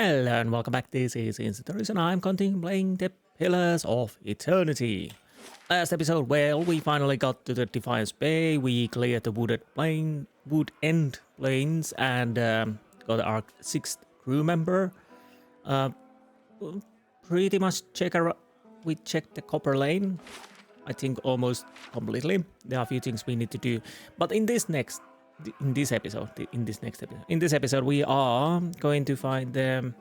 Hello and welcome back. This is Insti, and I'm continuing the Pillars of Eternity. Last episode, well, we finally got to the Defiance Bay, we cleared the wood end plains, and got our 6th crew member. Pretty much we checked the Copper Lane, I think almost completely. There are a few things we need to do, but in this next episode, we are going to find the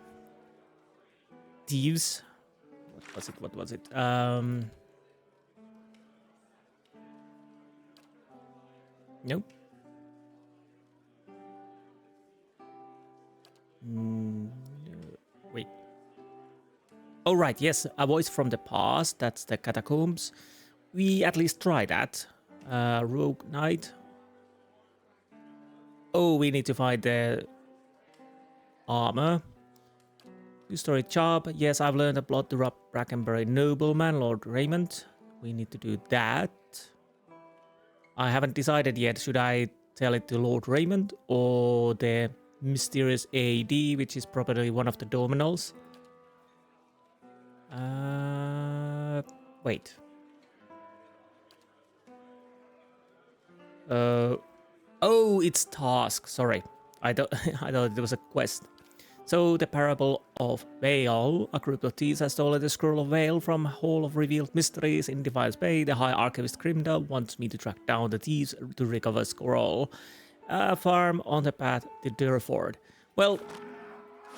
Thieves. What was it? Nope. Wait. Oh, right. Yes, a voice from the past. That's the Catacombs. We at least try that. Rogue Knight. Oh, we need to find the armor. Two-story job. Yes, I've learned a plot to rob Brackenbury nobleman, Lord Raymond. We need to do that. I haven't decided yet. Should I tell it to Lord Raymond or the mysterious AD, which is probably one of the Dominals? Wait. Oh, it's task. Sorry, I thought it was a quest. So the Parable of Vale, a group of thieves has stolen the Scroll of Vale from Hall of Revealed Mysteries in Defiance Bay. The High Archivist Grimdal wants me to track down the thieves to recover Scroll. A farm on the path to Durford. Well,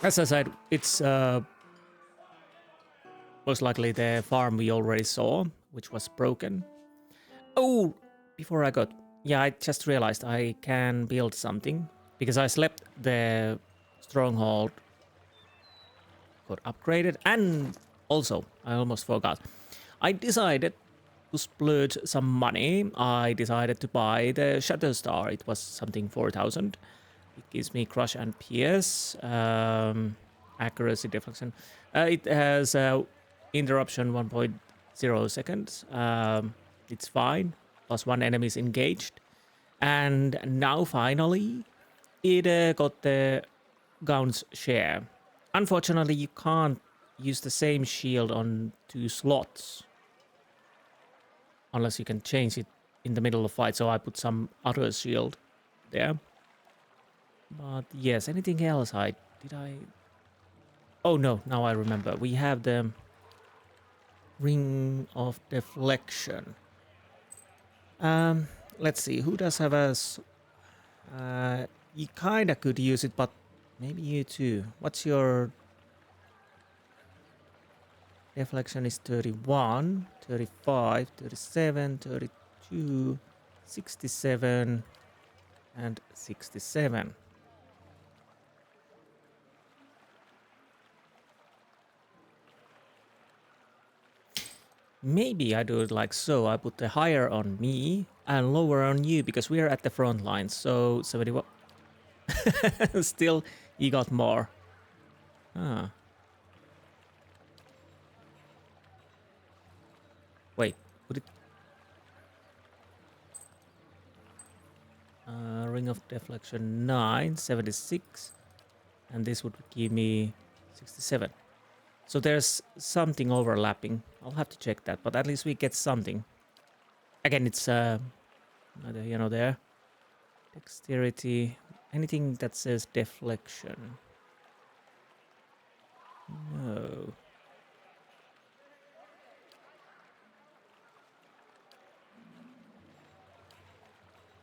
as I said, it's most likely the farm we already saw, which was broken. Oh, before I got... Yeah, I just realized I can build something, because I slept the stronghold got upgraded, and also, I almost forgot, I decided to splurge some money. I decided to buy the Shadow Star. It was something 4,000. It gives me crush and pierce, accuracy, deflection. It has interruption 1.0 seconds. It's fine. Plus one enemy is engaged. And now finally, it got the Gaunt's share. Unfortunately, you can't use the same shield on 2 slots. Unless you can change it in the middle of fight. So I put some other shield there. But yes, anything else did I... Oh no, now I remember. We have the Ring of Deflection. Let's see, who does have a... you kinda could use it, but maybe you too. What's your... Deflection is 31, 35, 37, 32, 67, and 67. Maybe I do it like so. I put the higher on me and lower on you, because we are at the front line. So 71. Still, you got more. Ah. Wait, put it... Ring of Deflection 9, 76. And this would give me 67. So there's something overlapping. I'll have to check that, but at least we get something. Again, it's neither here nor there. Dexterity, anything that says deflection. No.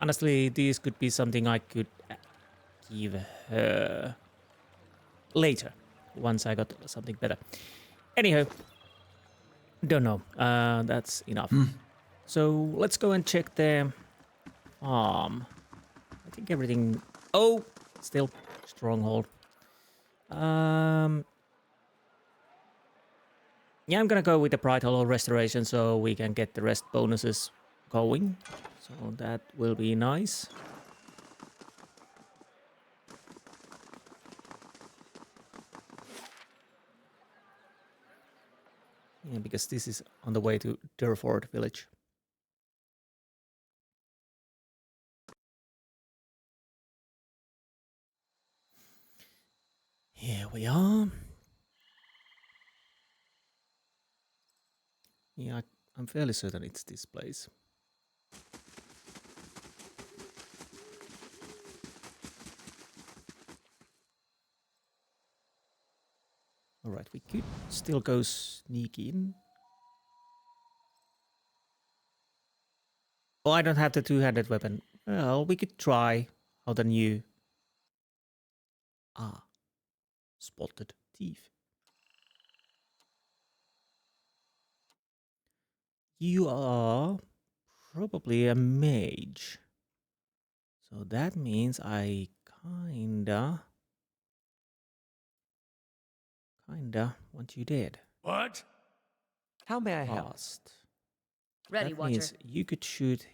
Honestly, these could be something I could give her later, once I got something better. Anyhow, don't know. That's enough. So let's go and check the farm. I think everything... Oh, still stronghold. Yeah, I'm gonna go with the Bright Hollow Restoration so we can get the rest bonuses going. So that will be nice. Yeah, because this is on the way to Durford village. Yeah, we are. Yeah, I'm fairly certain it's this place. Alright, we could still go sneak in. Oh, I don't have the two-handed weapon. Well, we could try how the new... Ah, spotted thief. You are probably a mage. So that means I kinda want you dead. What? How may I help? Fast. Ready, That Watcher. means you could shoot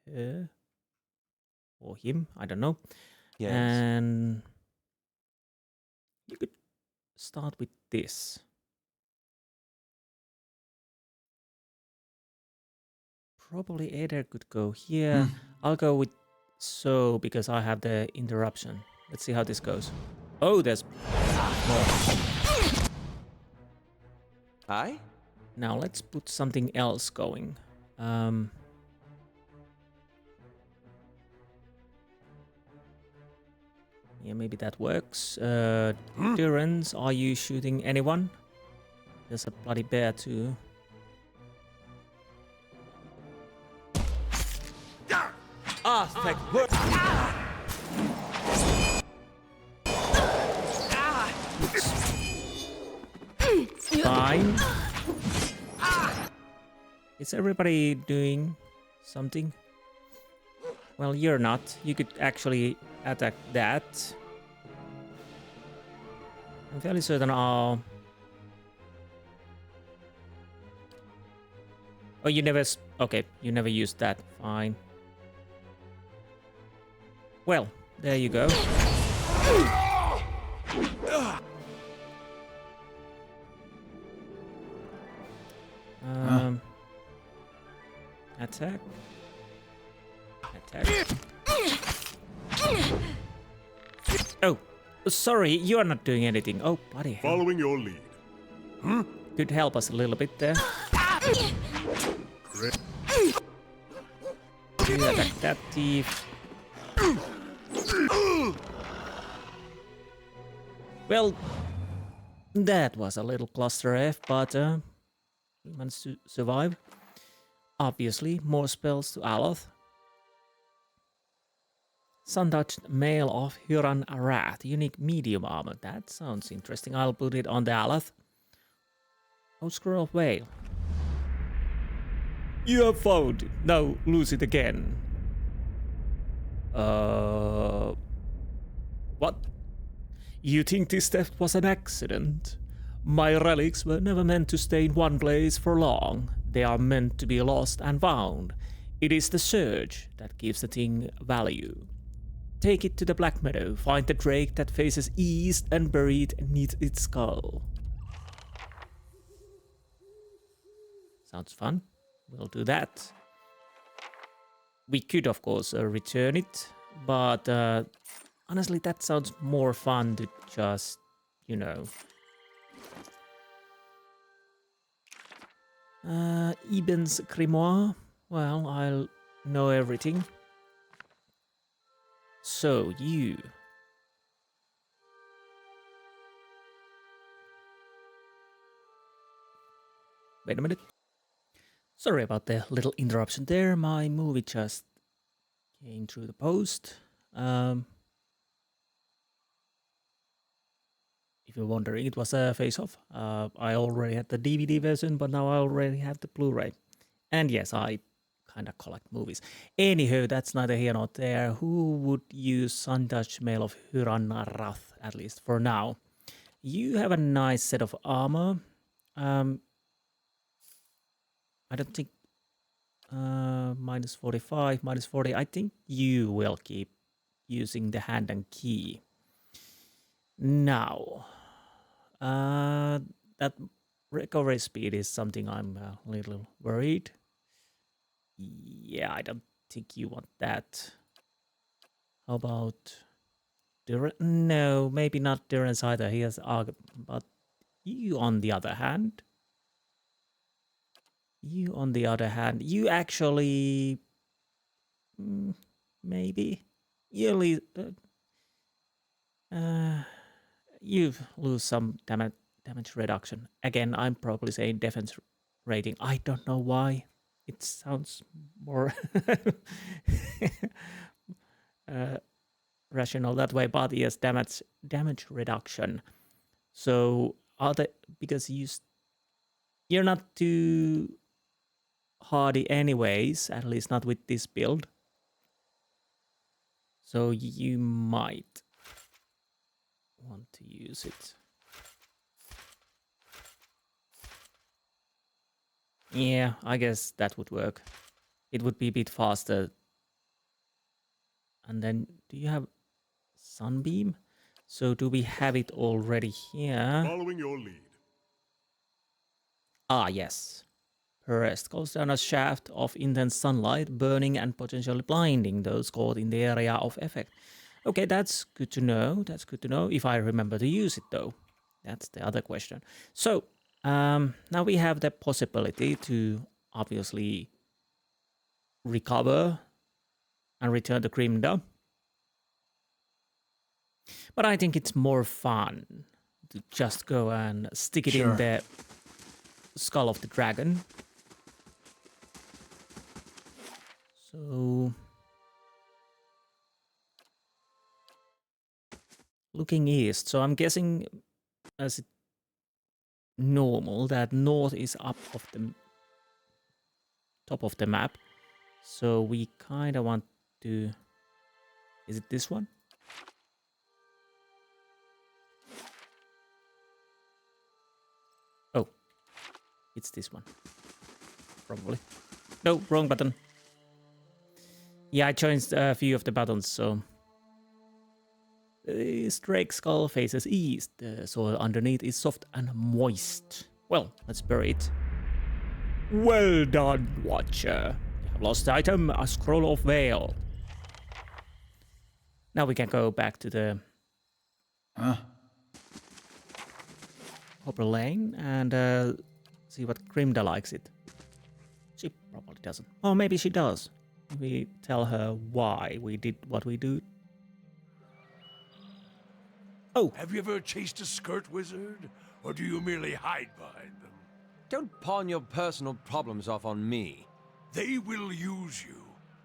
her or him, I don't know. Yes. And you could start with this. Probably Eder could go here. I'll go with so because I have the interruption. Let's see how this goes. Oh, there's more. Aye? Now let's put something else going. Yeah, maybe that works. Durance, are you shooting anyone? There's a bloody bear too. Aztec work! Fine. Is everybody doing something? Well, you're not. You could actually attack that. I'm fairly certain I'll... Oh, you never... Okay, you never used that. Fine. Well, there you go. Attack. Attack. Oh, sorry, you are not doing anything. Oh, bloody hell. Following your lead. Could help us a little bit there. You attack that thief. Well, that was a little cluster F, but we managed to survive. Obviously, more spells to Aloth. Sun-touched Mail of Huron Wrath, unique medium armor. That sounds interesting. I'll put it on the Aloth. Oh, Scroll of Vale. You have found it. Now lose it again. What? You think this theft was an accident? My relics were never meant to stay in one place for long. They are meant to be lost and found. It is the search that gives the thing value. Take it to the Black Meadow, find the drake that faces east and bury it neath its skull. Sounds fun. We'll do that. We could, of course, return it, but honestly, that sounds more fun to just, you know. Eben's Grimoire. Well, I'll know everything. So, you. Wait a minute. Sorry about the little interruption there. My movie just came through the post. If you're wondering, it was a face-off. I already had the DVD version, but now I already have the Blu-ray. And yes, I kind of collect movies. Anywho, that's neither here nor there. Who would use Sun-touched Mail of Huron Wrath, at least for now? You have a nice set of armor. I don't think minus 45, minus 40. I think you will keep using the hand and key. Now, that recovery speed is something I'm a little worried. Yeah, I don't think you want that. How about No, maybe not Durance either. He has but you on the other hand, you actually maybe you you lose some damage reduction. Again, I'm probably saying defense rating. I don't know why. It sounds more rational that way, but yes, damage reduction. So because you're not too hardy anyways, at least not with this build. So you might want to use it. Yeah, I guess that would work. It would be a bit faster. And then, do you have Sunbeam? So do we have it already here? Following your lead. Ah, yes. Burst goes down a shaft of intense sunlight, burning and potentially blinding those caught in the area of effect. Okay, that's good to know. That's good to know. If I remember to use it, though. That's the other question. So, now we have the possibility to obviously recover and return to Grimda. But I think it's more fun to just go and stick it in the skull of the dragon. So, looking east. So I'm guessing as normal that north is up of the top of the map. So we kind of want to... Is it this one? Oh, it's this one. Probably. No, wrong button. Yeah, I changed a few of the buttons, so... This drake skull faces east. The soil underneath is soft and moist. Well, let's bury it. Well done, Watcher. You have lost the item, a scroll of Vale. Now we can go back to the Hopper Lane and see what Grimda likes it. She probably doesn't. Or maybe she does. We tell her why we did what we do. Oh. Have you ever chased a skirt wizard? Or do you merely hide behind them? Don't pawn your personal problems off on me. They will use you,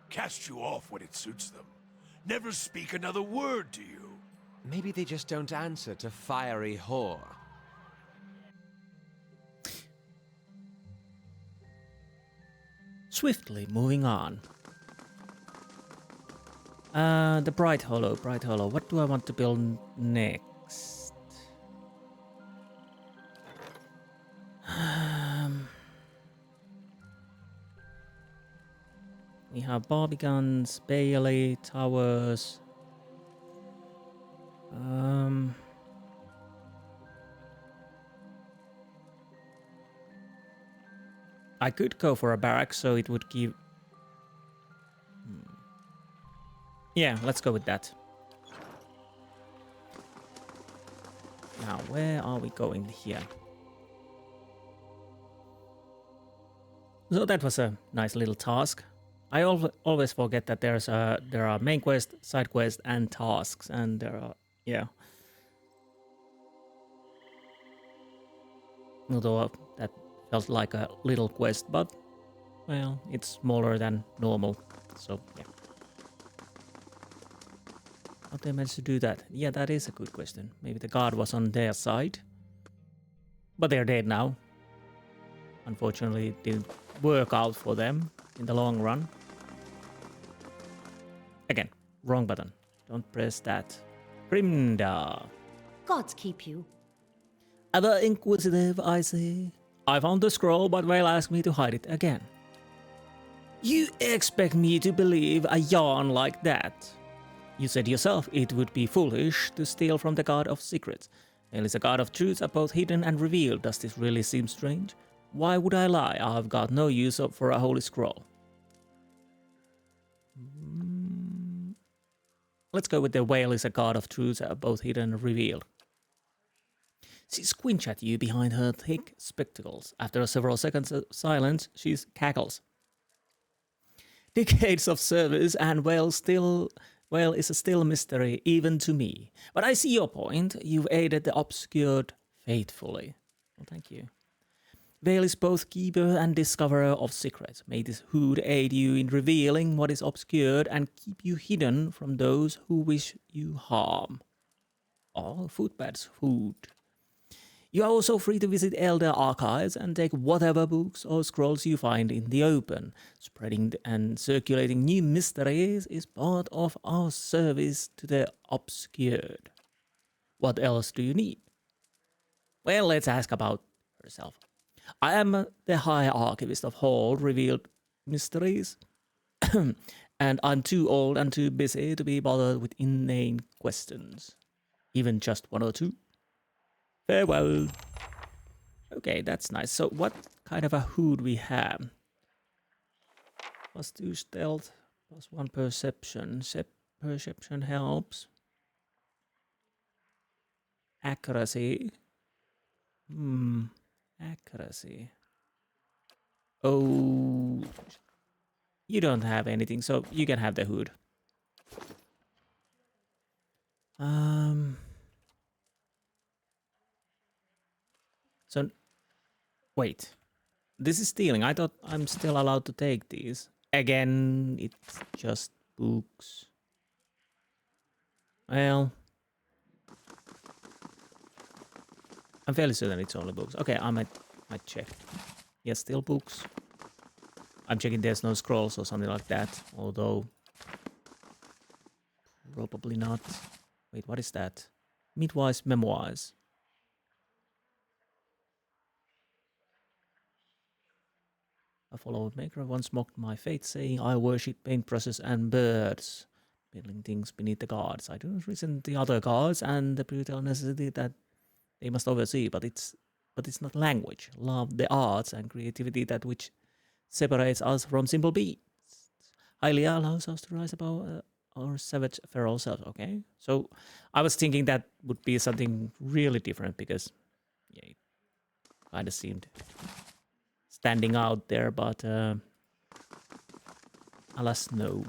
cast you off when it suits them. Never speak another word to you. Maybe they just don't answer to fiery whore. Swiftly moving on. The Bright Hollow, Bright Hollow. What do I want to build next? We have Barbie guns, Bailey, towers. I could go for a barrack, so it would give... Yeah, let's go with that. Now, where are we going here? So that was a nice little task. I always forget that there are main quest, side quest, and tasks, and there are, yeah. Although that felt like a little quest, but, well, it's smaller than normal, so yeah. How they managed to do that? Yeah, that is a good question. Maybe the god was on their side. But they're dead now. Unfortunately, it didn't work out for them in the long run. Again, wrong button. Don't press that. Grimda. Gods keep you. Ever inquisitive, I see. I found the scroll, but Vale asked me to hide it again. You expect me to believe a yarn like that? You said yourself it would be foolish to steal from the god of secrets. Vale is a god of truths, are both hidden and revealed. Does this really seem strange? Why would I lie? I've got no use for a holy scroll. Let's go with the Whale is a god of truth, both hidden and revealed. She squints at you behind her thick spectacles. After several seconds of silence, she cackles. Decades of service and Whale is a still mystery even to me. But I see your point. You've aided the obscured faithfully. Well, thank you. Vale is both keeper and discoverer of secrets. May this hood aid you in revealing what is obscured and keep you hidden from those who wish you harm. Oh, footpads, food. You are also free to visit Elder Archives and take whatever books or scrolls you find in the open. Spreading and circulating new mysteries is part of our service to the obscured. What else do you need? Well, let's ask about herself. I am the High Archivist of Hold Revealed Mysteries, and I'm too old and too busy to be bothered with inane questions. Even just one or two. Farewell. Okay, that's nice. So what kind of a hood we have? +2 stealth, +1 perception. Perception helps. Accuracy. Accuracy. Oh, you don't have anything, so you can have the hood. So, wait. This is stealing. I thought I'm still allowed to take these. Again, it's just books. Well, I'm fairly certain it's only books. Okay, I might check. Yes, still books. I'm checking there's no scrolls or something like that. Although, probably not. Wait, what is that? Midwise Memoirs. A follower maker once mocked my fate, saying I worship paintbrushes and birds, building things beneath the gods. I do not resent the other gods and the brutal necessity that they must oversee, but it's not language, love, the arts, and creativity that which separates us from simple beings. Highly allows us to rise above our savage feral selves. Okay, so I was thinking that would be something really different because, yeah, it kind of seemed standing out there, but alas, no.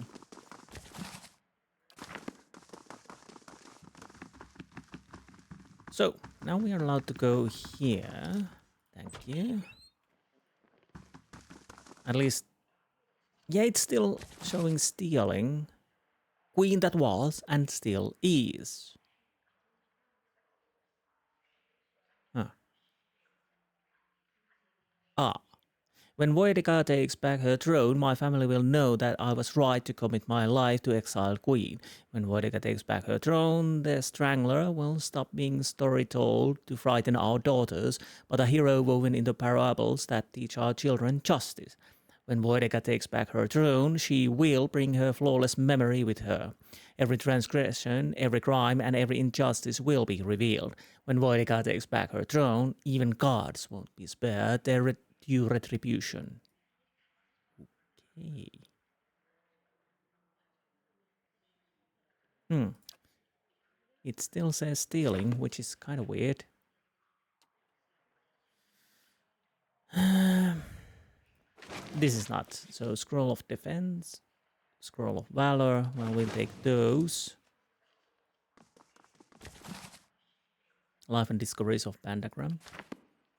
So, now we are allowed to go here. Thank you. At least, yeah, it's still showing stealing. Queen that was and still is. Huh. Ah. When Woedica takes back her throne, my family will know that I was right to commit my life to exile Queen. When Woedica takes back her throne, the Strangler will stop being story told to frighten our daughters, but a hero woven into parables that teach our children justice. When Woedica takes back her throne, she will bring her flawless memory with her. Every transgression, every crime, and every injustice will be revealed. When Woedica takes back her throne, even gods won't be spared their due retribution. Okay. It still says stealing, which is kind of weird. This is not. So, Scroll of Defense, Scroll of Valor. Well, we'll take those. Life and Discoveries of Pentagram.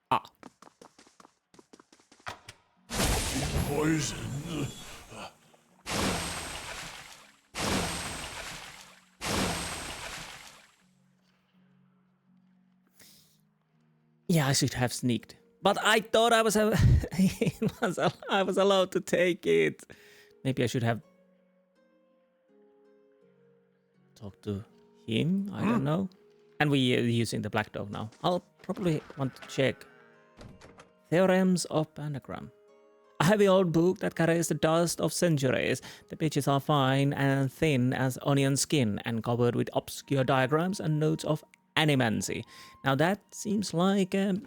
Ah. Poison. Yeah, I should have sneaked. But I thought I was I was allowed to take it. Maybe I should have talked to him. I don't know. And we're using the black dog now. I'll probably want to check Theorems of Pentagram. A heavy old book that carries the dust of centuries. The pages are fine and thin as onion skin and covered with obscure diagrams and notes of animancy. Now that seems like a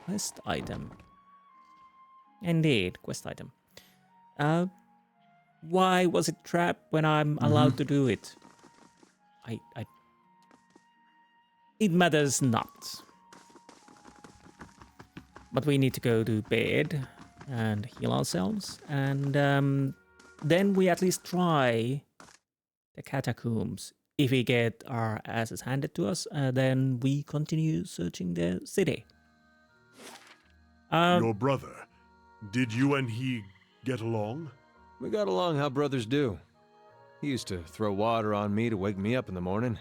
quest item. Indeed, quest item. Why was it trapped when I'm allowed to do it? It matters not. But we need to go to bed and heal ourselves. And then we at least try the catacombs. If we get our asses handed to us, then we continue searching the city. Your brother, did you and he get along? We got along how brothers do. He used to throw water on me to wake me up in the morning.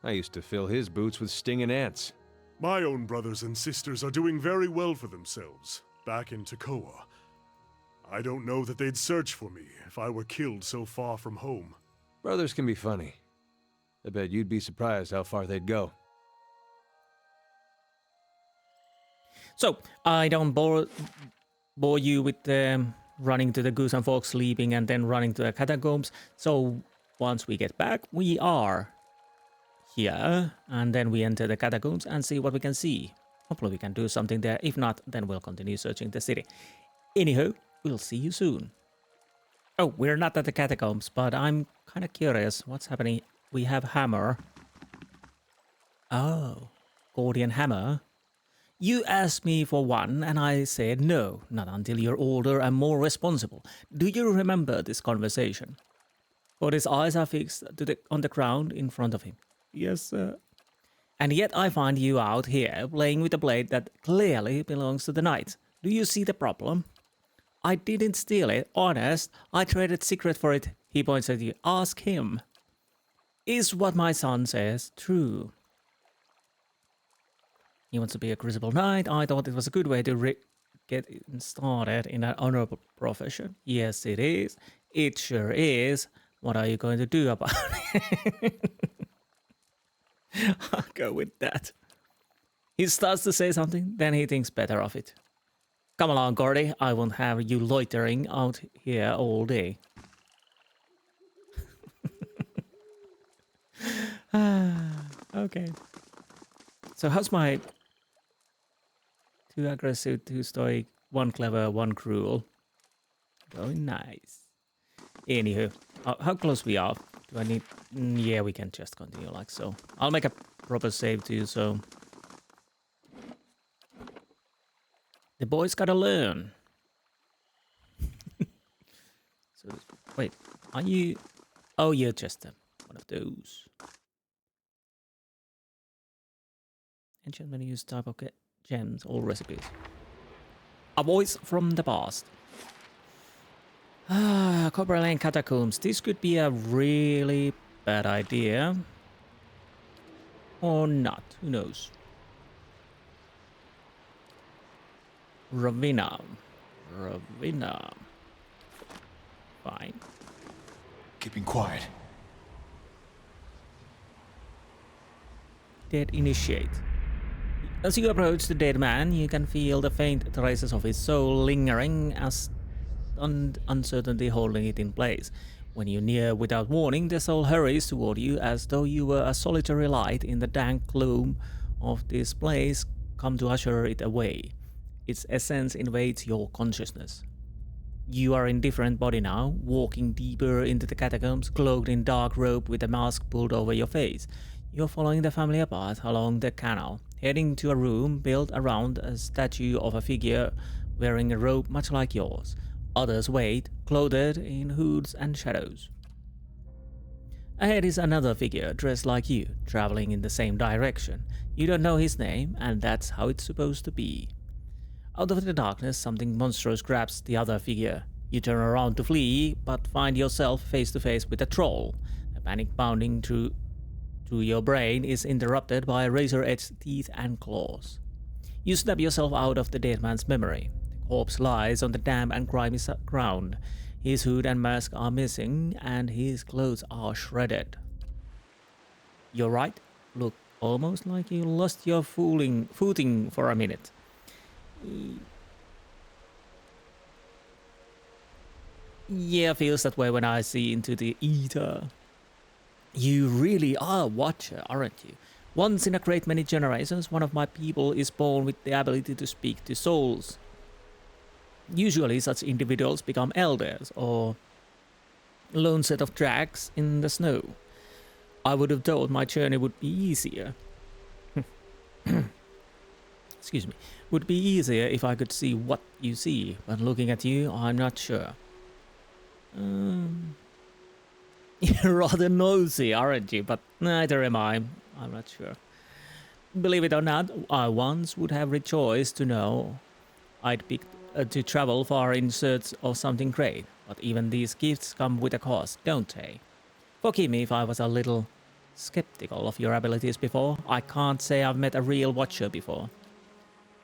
I used to fill his boots with stinging ants. My own brothers and sisters are doing very well for themselves, back in Takoa. I don't know that they'd search for me if I were killed so far from home. Brothers can be funny. I bet you'd be surprised how far they'd go. So, I don't bore you with running to the Goose and Fox sleeping and then running to the catacombs. So, once we get back, we are here, and then we enter the catacombs and see what we can see. Hopefully we can do something there. If not, then we'll continue searching the city. Anyhow, we'll see you soon. Oh, we're not at the catacombs, but I'm kind of curious what's happening. We have hammer. Oh, Gordian hammer. You asked me for one, and I said no, not until you're older and more responsible. Do you remember this conversation? For his eyes are fixed on the ground in front of him. Yes, sir. And yet I find you out here playing with a blade that clearly belongs to the knight. Do you see the problem? I didn't steal it, honest. I traded secret for it. He points at you. Ask him. Is what my son says true? He wants to be a crucible knight. I thought it was a good way to get started in an honorable profession. Yes, it is. It sure is. What are you going to do about it? I'll go with that. He starts to say something, then he thinks better of it. Come along, Gordy. I won't have you loitering out here all day. Okay. So how's my 2 aggressive, 2 stoic, 1 clever, 1 cruel? Going nice. Anywho, how close we are? Do I need... yeah, we can just continue like so. I'll make a proper save too, so... the boys gotta learn. So, wait, are you... oh, you're just one of those. Enchantment use type of gems or recipes. A voice from the past. Copper Lane Catacombs. This could be a really bad idea. Or not. Who knows? Ravina. Fine. Keeping quiet. Dead initiate. As you approach the dead man, you can feel the faint traces of his soul lingering as uncertainty holding it in place. When you near without warning, the soul hurries toward you as though you were a solitary light in the dank gloom of this place come to usher it away. Its essence invades your consciousness. You are in different body now, walking deeper into the catacombs, cloaked in dark robe with a mask pulled over your face. You're following the familiar path along the canal, heading to a room built around a statue of a figure wearing a robe much like yours. Others wait, clothed in hoods and shadows. Ahead is another figure dressed like you, traveling in the same direction. You don't know his name, and that's how it's supposed to be. Out of the darkness, something monstrous grabs the other figure. You turn around to flee, but find yourself face to face with a troll. The panic pounding through your brain is interrupted by razor-edged teeth and claws. You snap yourself out of the dead man's memory. The corpse lies on the damp and grimy ground. His hood and mask are missing, and his clothes are shredded. You're right. Look almost like you lost your footing for a minute. Yeah, feels that way when I see into the ether. You really are a watcher, aren't you? Once in a great many generations, one of my people is born with the ability to speak to souls. Usually such individuals become elders or lone set of drags in the snow. I would have thought my journey would be easier. Excuse me. Would be easier if I could see what you see, but looking at you, I'm not sure. You're rather nosy, aren't you? But neither am I. I'm not sure. Believe it or not, I once would have rejoiced to know I'd picked to travel far in search of something great. But even these gifts come with a cost, don't they? Forgive me if I was a little skeptical of your abilities before. I can't say I've met a real watcher before.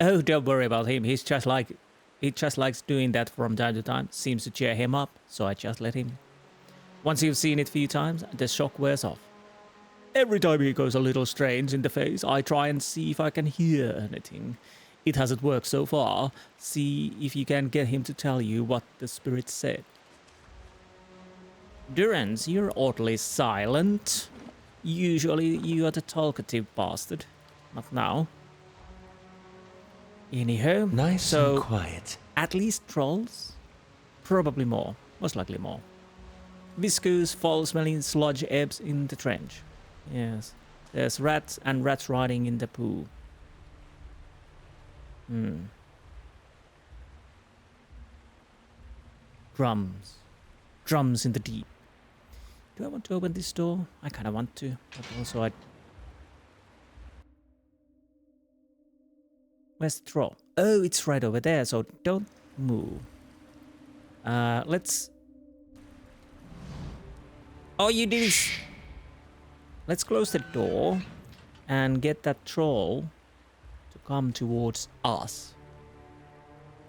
Oh, don't worry about him. He just likes doing that from time to time. Seems to cheer him up, so I just let him. Once you've seen it a few times, the shock wears off. Every time he goes a little strange in the face, I try and see if I can hear anything. It hasn't worked so far. See if you can get him to tell you what the spirit said. Durance, you're oddly silent. Usually you are the talkative bastard. Not now. Anyhow, Nice so and quiet. at least trolls? Probably more. Most likely more. Viscous, foul-smelling sludge ebbs in the trench. Yes. There's rats and rats riding in the poo. Drums. Drums in the deep. Do I want to open this door? I kind of want to, but also Where's the troll? Oh, it's right over there, so don't move. Let's... Oh, you did is... Let's close the door and get that troll to come towards us.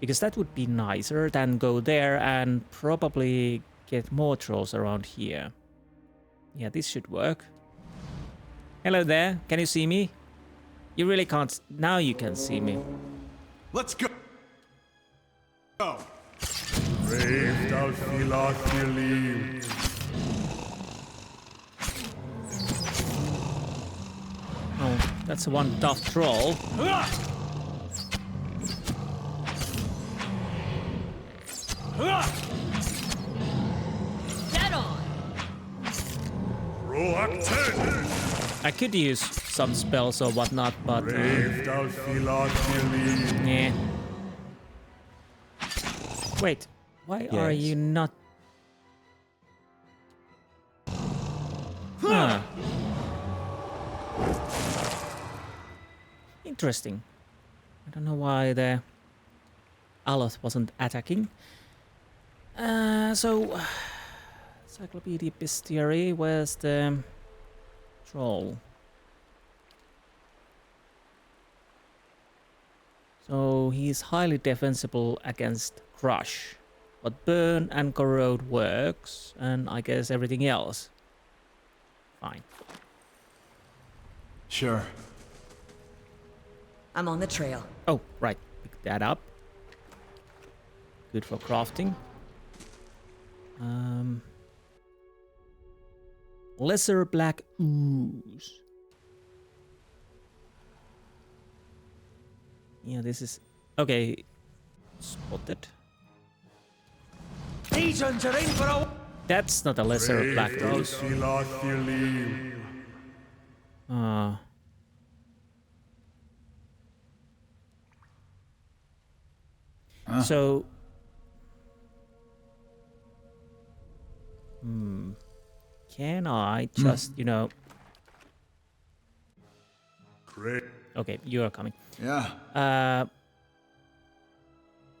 Because that would be nicer than go there and probably get more trolls around here. Yeah, this should work. Hello there, can you see me? You really can't... Now you can see me. Let's go. Go. Brave thou Philothelim. Oh, that's one tough troll. Get on! Roleplaying. I could use some spells or whatnot, but... Brave thou Philothelim. yeah. Wait, why are Yes. you not... Huh. Interesting. I don't know why the Aloth wasn't attacking. So... Encyclopedia Bestiary, where's the troll? So he's highly defensible against crush, but burn and corrode works, and I guess everything else. Fine. Sure. I'm on the trail. Oh, right. Pick that up. Good for crafting. Lesser black ooze. Yeah, this is... Okay. Spotted. These ones are in for a... That's not a lesser black Brave thou ooze. Philothelim. So... Can I just, you know... Brave. Okay, you are coming. Yeah.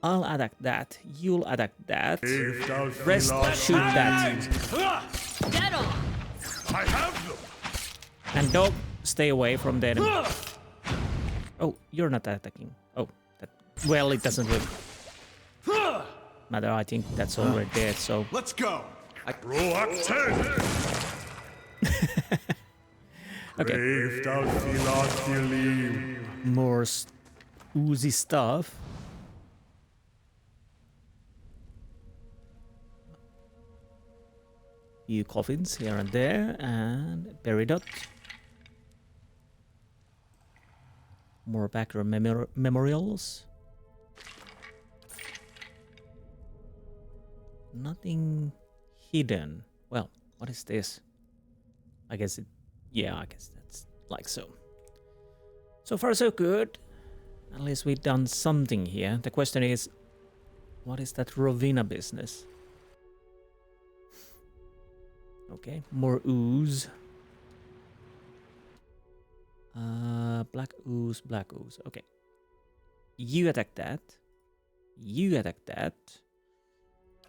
I'll attack that. You'll attack that. Brave thou Rest, shoot that. Get on! I have them. And don't stay away from the enemy. Oh, you're not attacking. Oh, that... Well, it doesn't really matter. I think that's already dead, so... Let's go. Roleplaying. Okay. Brave thou Philothelim. More oozy stuff. Few coffins here and there, and peridot. More background memorials. Nothing hidden. Well, what is this? I guess Yeah, I guess that's like so. So far so good. At least we've done something here. The question is, what is that Rovina business? Okay, more ooze. Black ooze, black ooze. Okay. You attack that. You attack that.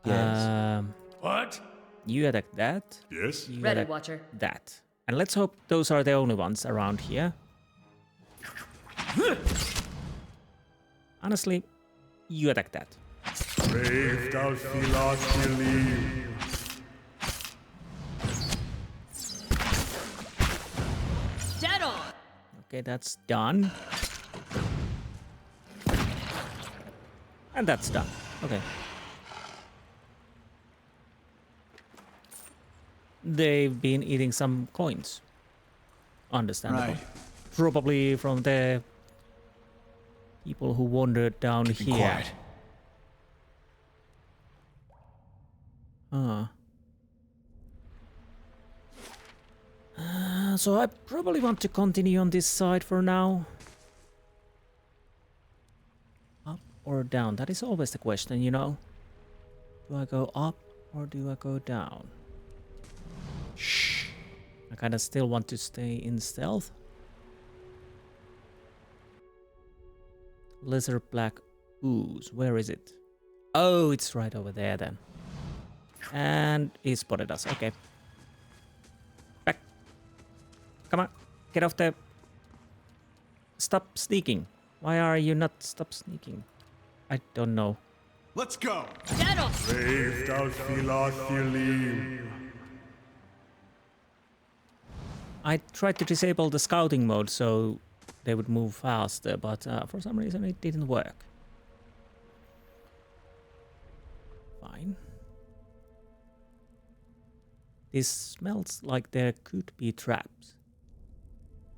Yes. What? You attack that. Yes? You Ready, attack Watcher. that. And let's hope those are the only ones around here. Honestly, you attack that. Brave thou Philothelim. Dead on. Okay, that's done. And that's done. Okay. They've been eating some coins. Understandable. Right. Probably from the people who wandered down Keeping here. quiet. So I probably want to continue on this side for now. Up or down? That is always the question, you know. Do I go up or do I go down? Shh. I kind of still want to stay in stealth. Lesser black ooze. Where is it? Oh, it's right over there then. And he spotted us. Okay. Back. Come on. Get off the... Stop sneaking. Why are you not stop sneaking? I don't know. Let's go. Dead on. Brave thou Philothelim. I tried to disable the scouting mode so they would move faster, but for some reason it didn't work. Fine. This smells like there could be traps.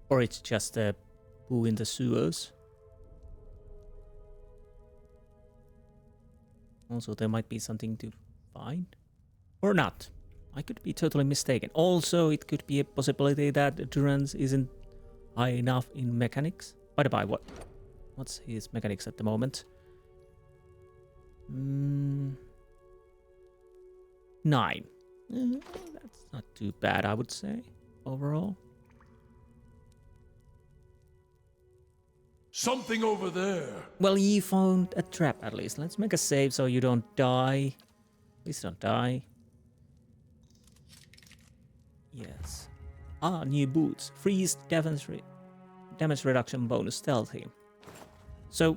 Or it's just a poo in the sewers. Also, there might be something to find. Or not. I could be totally mistaken. Also, it could be a possibility that Durance isn't high enough in mechanics. By the by, what's his mechanics at the moment? 9. That's not too bad, I would say, overall. Something over there. Well, you found a trap at least. Let's make a save so you don't die. Please don't die. Yes. Ah, new boots. Freeze damage reduction bonus stealthy. So...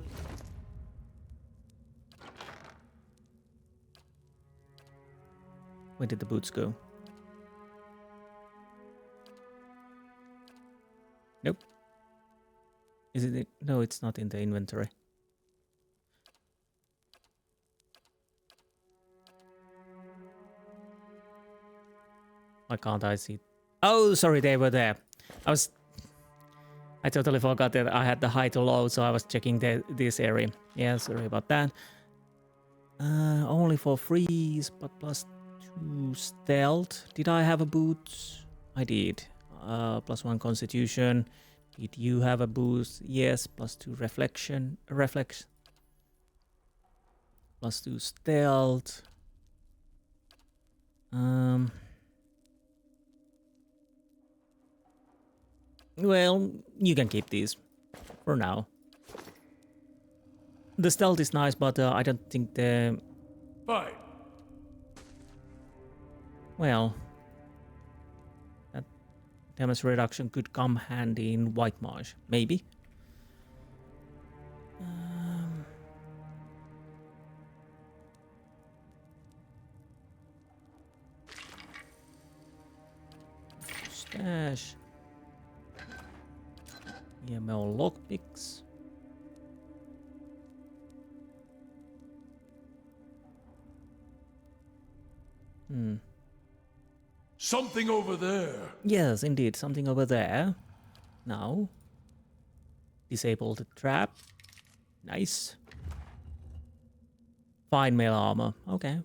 where did the boots go? Nope. Is it? No, it's not in the inventory. Why can't I see? Oh, sorry, they were there. I totally forgot that I had the high to low, so I was checking this area. Yeah, sorry about that. Only for freeze, but +2 stealth. Did I have a boot? I did. +1 constitution. Did you have a boost? Yes. +2 reflex. +2 stealth. Well, you can keep these for now. The stealth is nice, but I don't think the... Fine. Well, that damage reduction could come handy in White Marsh, maybe. Stash. EML lockpicks. Something over there. Yes, indeed, something over there. Now, disable the trap. Nice. Fine mail armor. Okay,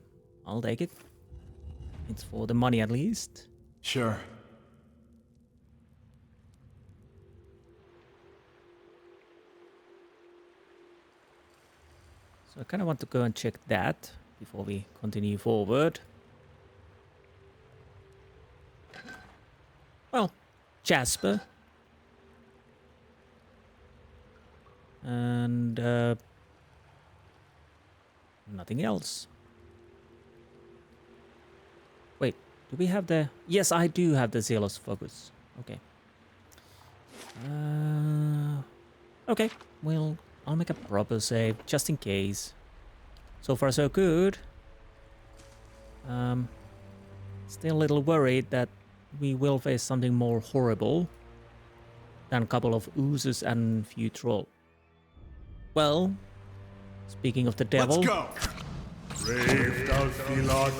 I'll take it. It's for the money at least. Sure. So I kind of want to go and check that before we continue forward. Well, Jasper. And nothing else. Wait, do we have the... Yes, I do have the Zealous Focus. Okay. Okay, well, I'll make a proper save, just in case. So far, so good. Still a little worried that we will face something more horrible than a couple of oozes and few troll. Well, speaking of the devil... Let's go! Brave Dalfilat.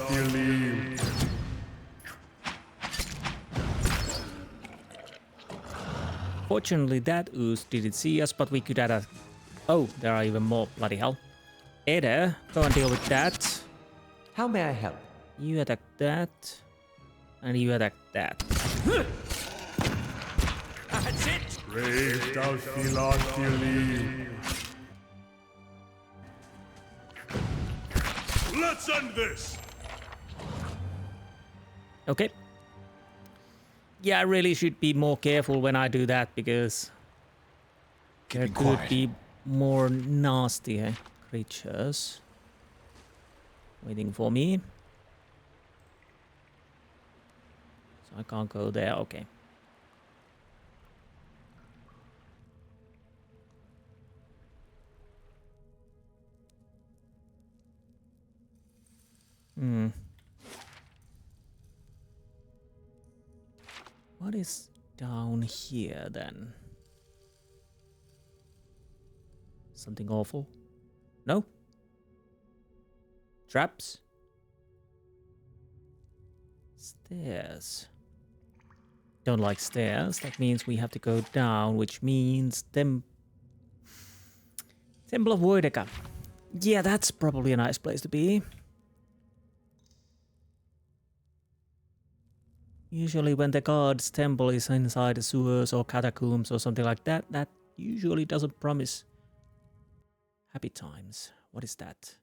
Fortunately, that ooze didn't see us, but we could add a... Oh, there are even more, bloody hell. Eder, go and deal with that. How may I help? You attack that. And you attack that. That's it! Brave Dalfilat. Let's end this! Okay. Yeah, I really should be more careful when I do that, because there Keeping could quiet. be more nasty creatures waiting for me. So I can't go there, okay. What is down here then? Something awful? No? Traps? Stairs. Don't like stairs. That means we have to go down, which means Temple of Woedica. Yeah, that's probably a nice place to be. Usually when the god's temple is inside the sewers or catacombs or something like that, that usually doesn't promise happy times. What is that?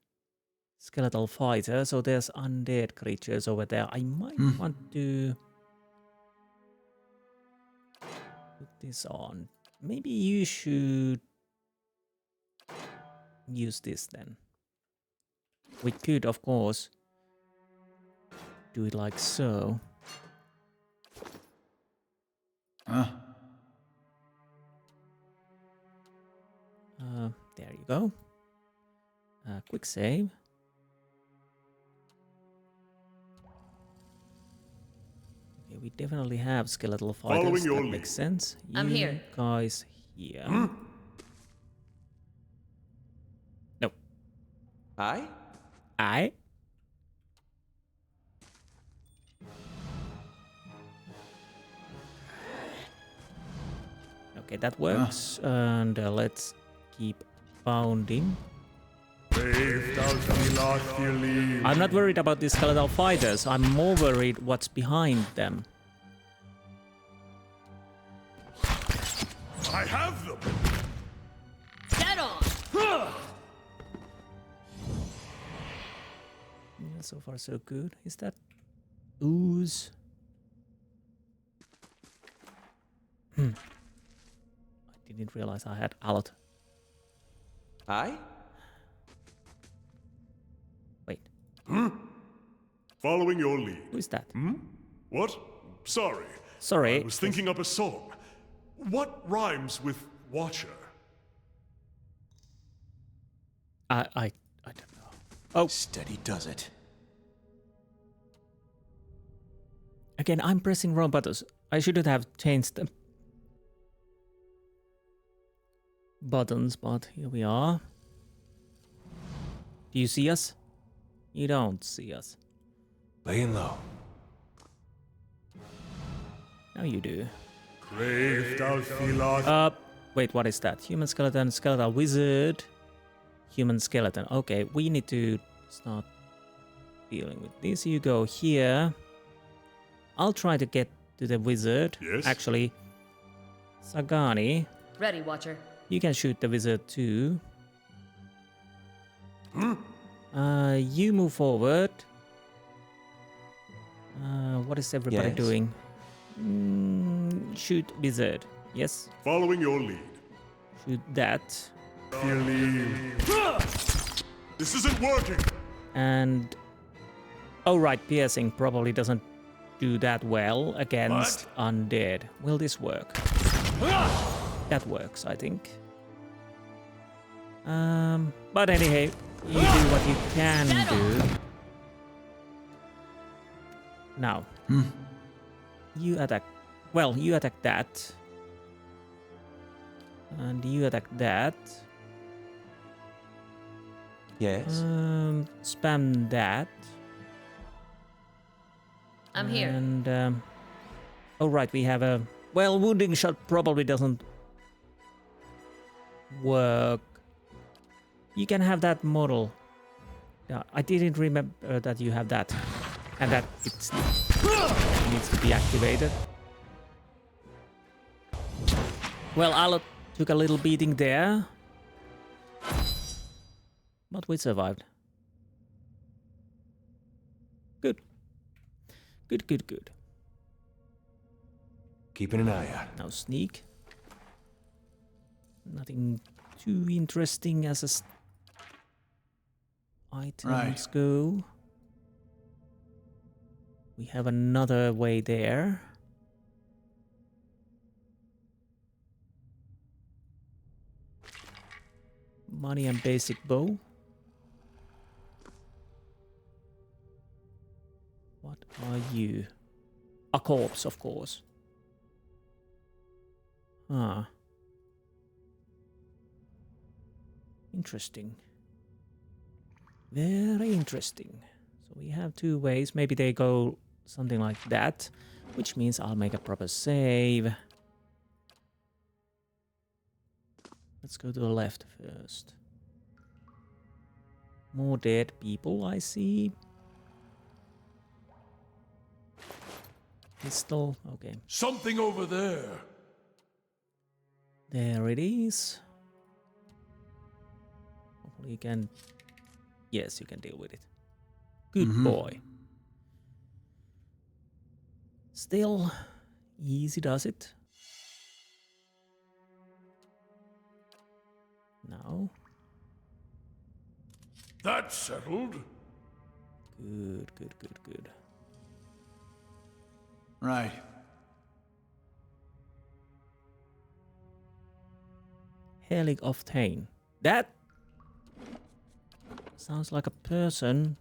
Skeletal fighter, so there's undead creatures over there. I might want to put this on. Maybe you should use this then. We could, of course, do it like so. There you go. Quick save. Okay, we definitely have skeletal fighters. Following your That lead. makes sense. I'm You here. guys here. No. I? I. Okay, that works. And let's keep pounding. Brave Dalfilat. I'm not worried about these skeletal fighters. I'm more worried what's behind them. I have them! Dead on! Yeah, so far so good. Is that ooze? I didn't realize I had a lot. I? Wait, Following your lead. who is that? What? Sorry. Sorry. I was thinking up a song. What rhymes with Watcher? I don't know. Oh, Steady does it. again, I'm pressing wrong buttons. I shouldn't have changed the buttons, but here we are. Do you see us? You don't see us. Laying low. Now you do. Brave Dalfilat. Wait, what is that? Human skeleton, skeletal wizard, human skeleton. Okay, we need to start dealing with this. You go here. I'll try to get to the wizard. Yes? Actually, Sagani, Ready, Watcher. you can shoot the wizard too. You move forward. What is everybody Yes? doing? Shoot wizard. Yes. Following your lead. Shoot that. Your lead. This isn't working! And oh right, piercing probably doesn't do that well against undead. Will this work? That works, I think. But anyhow, you do what you can do. Now, you attack. Well, you attack that, and you attack that. Yes? Spam that. I'm here. And oh right, we have a wounding shot probably doesn't work. You can have that model. Yeah, I didn't remember that you have that, and that it needs to be activated. Well, I took a little beating there, but we survived. Good. Good. Keeping an eye out. Now sneak. Nothing too interesting as items go. We have another way there. Money and basic bow. What are you? A corpse, of course. Ah. Interesting. Very interesting. So we have two ways. Maybe they go something like that, which means I'll make a proper save. Let's go to the left first. More dead people, I see. Pistol, okay. Something over there. There it is. Hopefully you can... Yes, you can deal with it. Good boy. Still, easy does it. Now. That's settled. Good. Right. Helig of Thein. That sounds like a person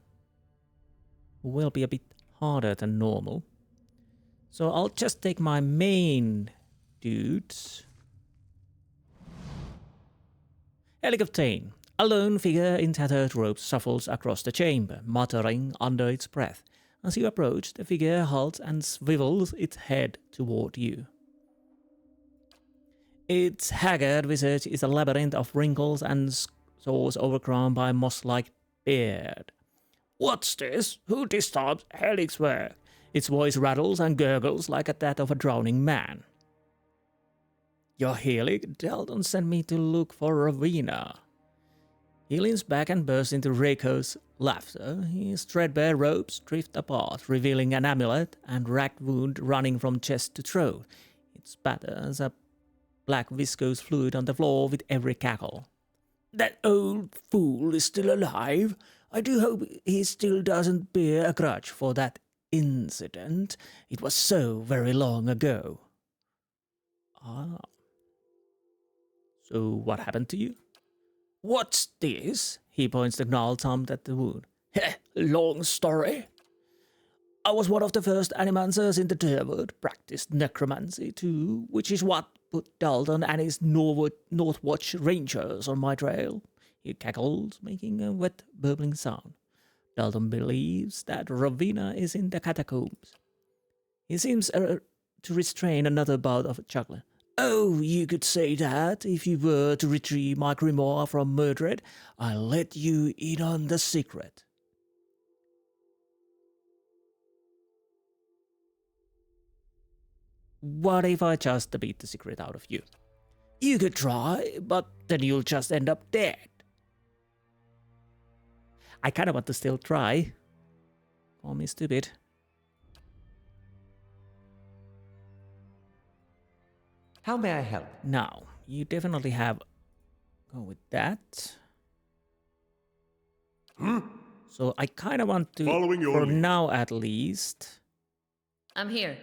who will be a bit harder than normal. So I'll just take my main dudes. Helig of Thein. A lone figure in tattered robes shuffles across the chamber, muttering under its breath. As you approach, the figure halts and swivels its head toward you. Its haggard visage is a labyrinth of wrinkles and sores overgrown by moss-like beard. "What's this? Who disturbs Helig's work?" Its voice rattles and gurgles like that of a drowning man. "You're Helig? Dalton sent me to look for Ravina." He leans back and bursts into raucous laughter. His threadbare robes drift apart, revealing an amulet and ragged wound running from chest to throat. It spatters a black viscous fluid on the floor with every cackle. "That old fool is still alive. I do hope he still doesn't bear a grudge for that incident. It was so very long ago." "Ah. So what happened to you?" "What's this?" He points the gnarled thumb at the wound. "Long story. I was one of the first animancers in the Durwood, practiced necromancy too, which is what put Dalton and his Northwatch Rangers on my trail." He cackled, making a wet, burbling sound. Dalton believes that Ravina is in the Catacombs. He seems to restrain another bout of chuckling. "Oh, you could say that if you were to retrieve my grimoire from Murdred. I'll let you in on the secret." "What if I just beat the secret out of you?" "You could try, but then you'll just end up dead." I kind of want to still try. Call me stupid. How may I help? Now, you definitely have... Go with that. So I kind of want to, Following your for lead. now at least... I'm here.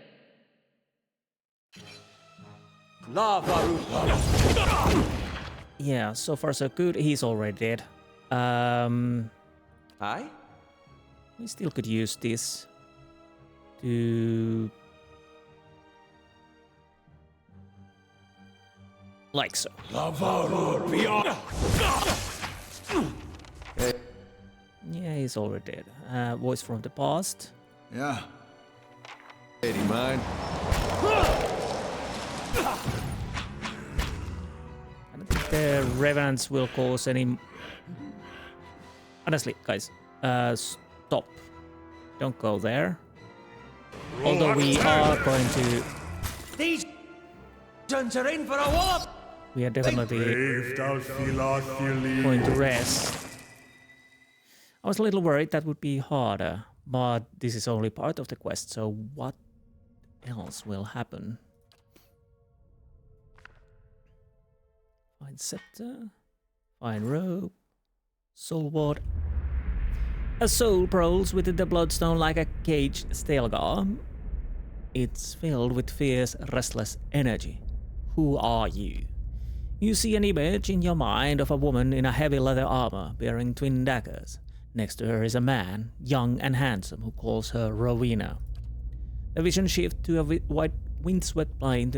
Yeah, so far so good. He's already dead. I? We still could use this to... Like so. Yeah, he's already dead. Voice from the past. Yeah. Lady mine. I don't think the revenants will cause any... Honestly, guys, stop. Don't go there. Although we are going to... These guns are in for a wallop! We are definitely going to rest. I was a little worried that would be harder, but this is only part of the quest, so what else will happen? Find scepter, find rope, soul ward. A soul prowls within the bloodstone like a caged Stelgar. It's filled with fierce, restless energy. Who are you? You see an image in your mind of a woman in a heavy leather armor bearing twin daggers. Next to her is a man, young and handsome, who calls her Rowena. The vision shifts to a white windswept plain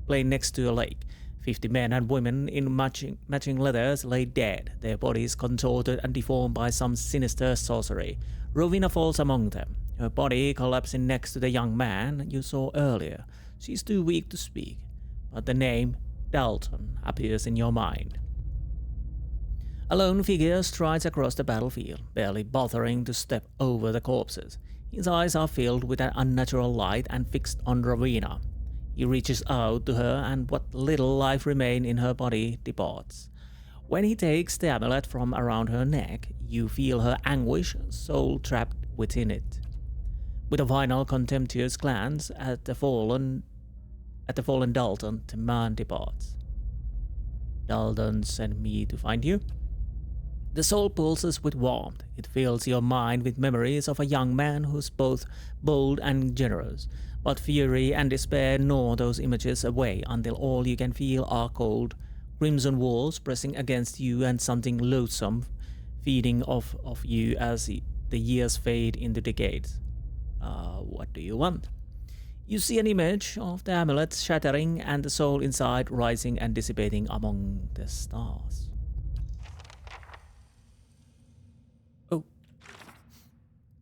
next to a lake. 50 men and women in matching leathers lay dead, their bodies contorted and deformed by some sinister sorcery. Rowena falls among them, her body collapsing next to the young man you saw earlier. She's too weak to speak, but the name Dalton appears in your mind. A lone figure strides across the battlefield, barely bothering to step over the corpses. His eyes are filled with an unnatural light and fixed on Rowena. He reaches out to her, and what little life remains in her body departs. When he takes the amulet from around her neck, you feel her anguish, soul trapped within it. With a final contemptuous glance at the fallen Dalton, the man departs. Dalton sent me to find you. The soul pulses with warmth. It fills your mind with memories of a young man who's both bold and generous. But fury and despair gnaw those images away until all you can feel are cold, crimson walls pressing against you and something loathsome feeding off of you as the years fade into decades. What do you want? You see an image of the amulet shattering and the soul inside rising and dissipating among the stars. Oh.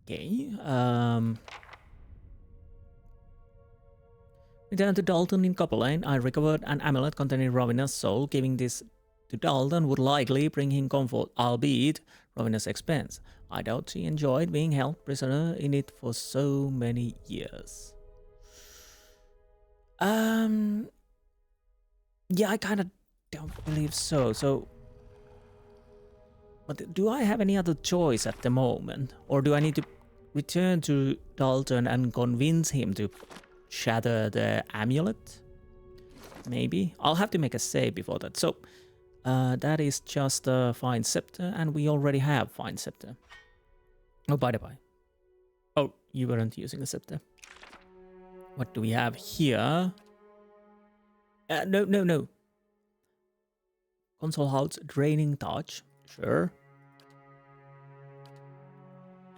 Okay. Return to Dalton in Copperlane. I recovered an amulet containing Rowena's soul. Giving this to Dalton would likely bring him comfort, albeit Rowena's expense. I doubt she enjoyed being held prisoner in it for so many years. Yeah, I kind of don't believe so. But do I have any other choice at the moment? Or do I need to return to Dalton and convince him to shatter the amulet? Maybe. I'll have to make a save before that. So, that is just a Fine Scepter, and we already have Fine Scepter. Oh, by the way. Oh, you weren't using a scepter. What do we have here? No. Console holds Draining Touch. Sure.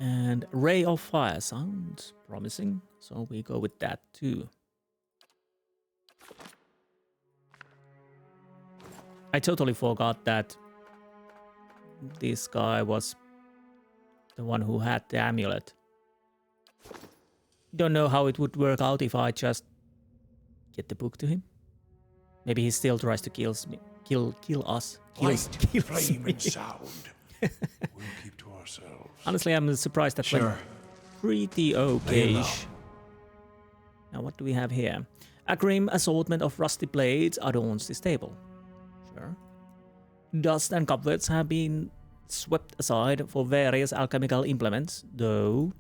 And Ray of Fire sounds promising, so we go with that too. I totally forgot that this guy was the one who had the amulet. Don't know how it would work out if I just get the book to him. Maybe he still tries to kill us. Light, flame, and sound. We'll keep to ourselves. Honestly, I'm surprised that went pretty okay-ish. Now, what do we have here? A grim assortment of rusty blades adorns this table. Sure. Dust and cobwebs have been swept aside for various alchemical implements, though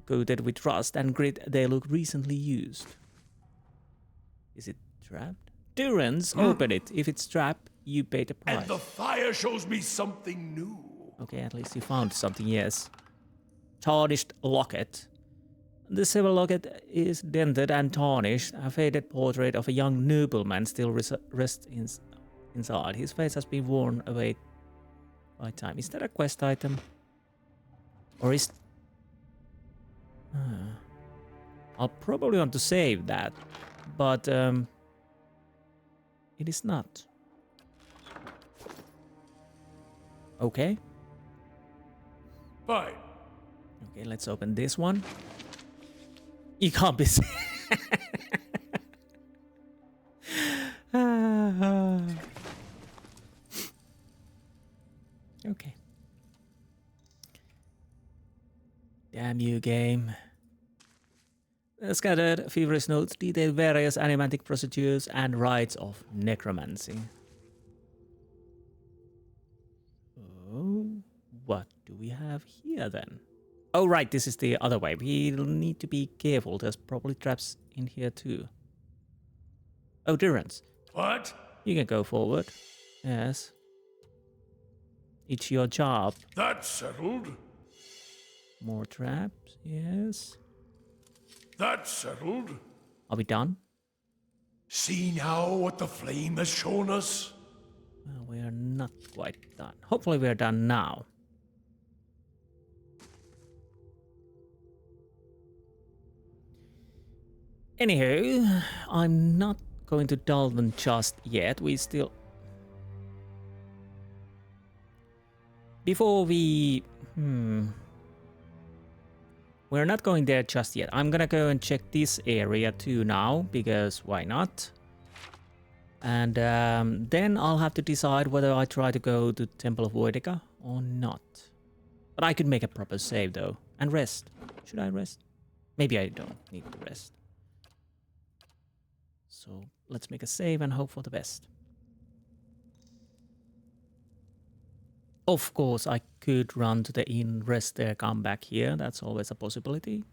coated with rust and grit, they look recently used. Is it trapped? Durance, open it. If it's trapped, you pay the price. And the fire shows me something new. Okay, at least you found something, yes. Tarnished locket. The silver locket is dented and tarnished. A faded portrait of a young nobleman still rests inside. His face has been worn away by time. Is that a quest item? Or is... I'll probably want to save that, but it is not. Okay. Fine. Okay, let's open this one. You can't be seen. Okay. Damn you, game. Scattered feverish notes detail various animatic procedures and rites of necromancy. Oh, what do we have here then? Oh, right, this is the other way. We'll need to be careful. There's probably traps in here too. Oh, Durance. What? You can go forward. Yes. It's your job. That's settled. More traps. Yes. That's settled. Are we done? See now what the flame has shown us? Well, we are not quite done. Hopefully we are done now. Anywho, I'm not going to Dalton just yet. We still... Before we... We're not going there just yet. I'm gonna go and check this area too now, because why not? And then I'll have to decide whether I try to go to Temple of Woedica or not. But I could make a proper save though, and rest. Should I rest? Maybe I don't need to rest. So let's make a save and hope for the best. Of course, I could run to the inn, rest there, come back here. That's always a possibility.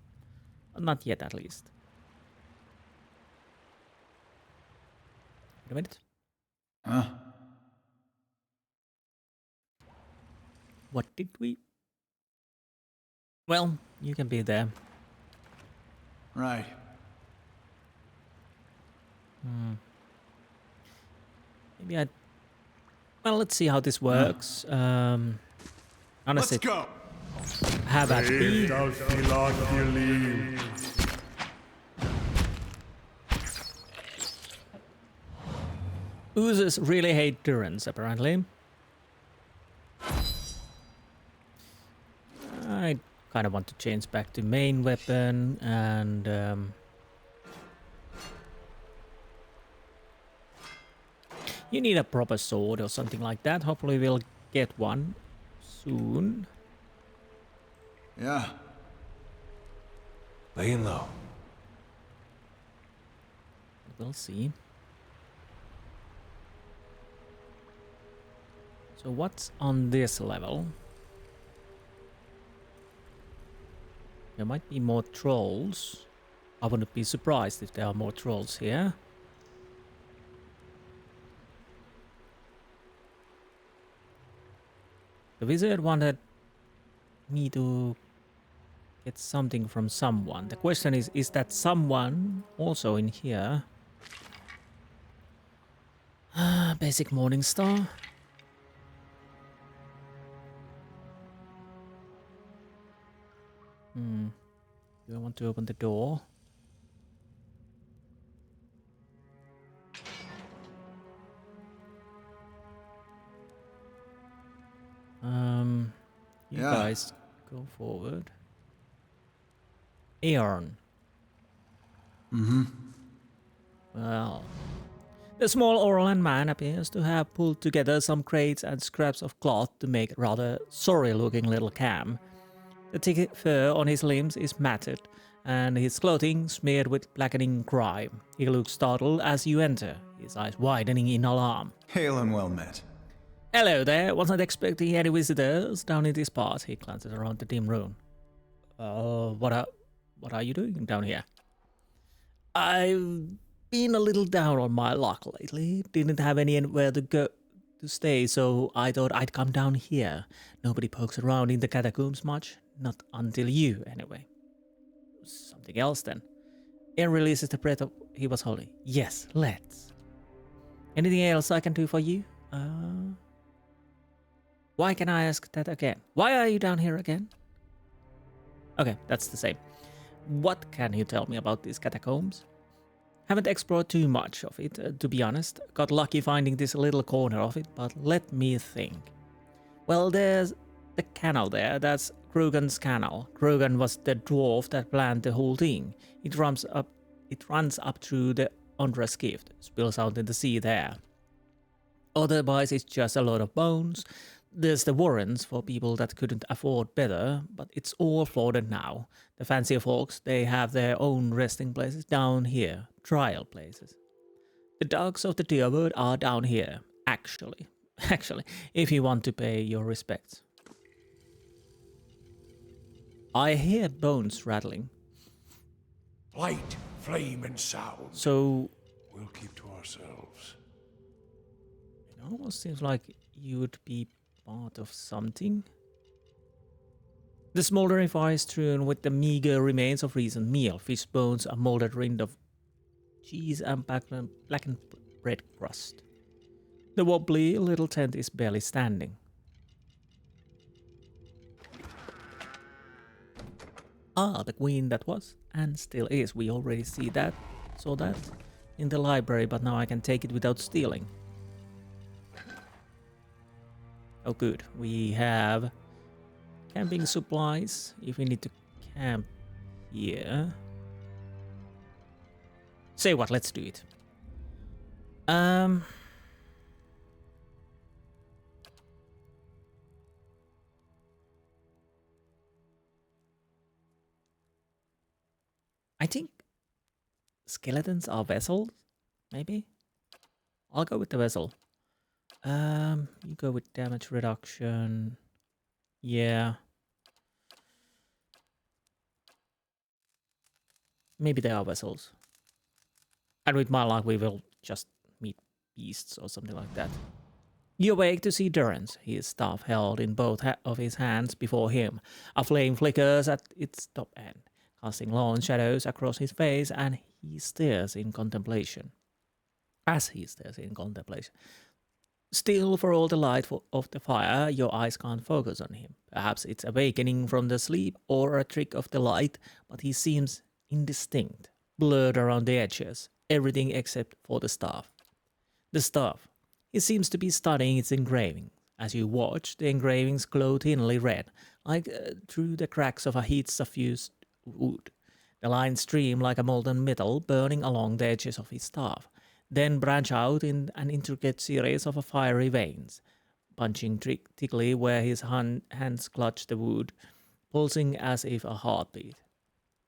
But not yet, at least. Wait a minute. Huh? What did we... Well, you can be there. Right. Maybe I... Well, let's see how this works. Honestly, Let's go. have at me. Oozes really hate Durance, apparently. I kind of want to change back to main weapon and... You need a proper sword or something like that. Hopefully we'll get one soon. Yeah. Laying low. We'll see. So what's on this level? There might be more trolls. I wouldn't be surprised if there are more trolls here. The wizard wanted me to get something from someone. The question is that someone also in here? Basic Morning Star. Do I want to open the door? You guys go forward. Aeon. Well, the small Orlan man appears to have pulled together some crates and scraps of cloth to make a rather sorry-looking little cam. The thick fur on his limbs is matted, and his clothing smeared with blackening grime. He looks startled as you enter, his eyes widening in alarm. Hail and well met. Hello there, wasn't expecting any visitors down in this part. He glances around the dim room. What are you doing down here? I've been a little down on my luck lately. Didn't have anywhere to go to stay, so I thought I'd come down here. Nobody pokes around in the catacombs much. Not until you, anyway. Something else then. Ian releases the breath of he was holding. Yes, let's. Anything else I can do for you? Why can I ask that again? Why are you down here again? Okay, that's the same. What can you tell me about these catacombs? Haven't explored too much of it, to be honest. Got lucky finding this little corner of it, but let me think. Well, there's the canal there. That's Krogan's canal. Krogan was the dwarf that planned the whole thing. It runs up through the Undress Gift, spills out in the sea there. Otherwise, it's just a lot of bones. There's the warrens for people that couldn't afford better, but it's all flooded now. The fancier folks, they have their own resting places down here, trial places. The dogs of the Deerwood are down here, actually, if you want to pay your respects. I hear bones rattling. Light, flame, and sound. So We'll keep to ourselves. it almost seems like you would be part of something. The smoldering fire is strewn with the meager remains of recent meal, fish bones, a molded rind of cheese, and blackened bread crust. The wobbly little tent is barely standing. Ah, the queen that was, and still is. We already saw that in the library, but now I can take it without stealing. Oh good, we have camping supplies if we need to camp here. Say what, let's do it. I think skeletons are vessels, maybe? I'll go with the vessel. You go with damage reduction. Yeah. Maybe they are vessels. And with my luck, we will just meet beasts or something like that. You awake to see Durance, his staff held in both of his hands before him. A flame flickers at its top end, casting long shadows across his face, and he stares in contemplation. As he stares in contemplation. Still, for all the light of the fire, your eyes can't focus on him. Perhaps it's awakening from the sleep or a trick of the light, but he seems indistinct, blurred around the edges, everything except for the staff. The staff. He seems to be studying its engraving. As you watch, the engravings glow thinly red, like through the cracks of a heat-suffused wood. The lines stream like a molten metal, burning along the edges of his staff, then branch out in an intricate series of fiery veins, punching thickly where his hands clutch the wood, pulsing as if a heartbeat.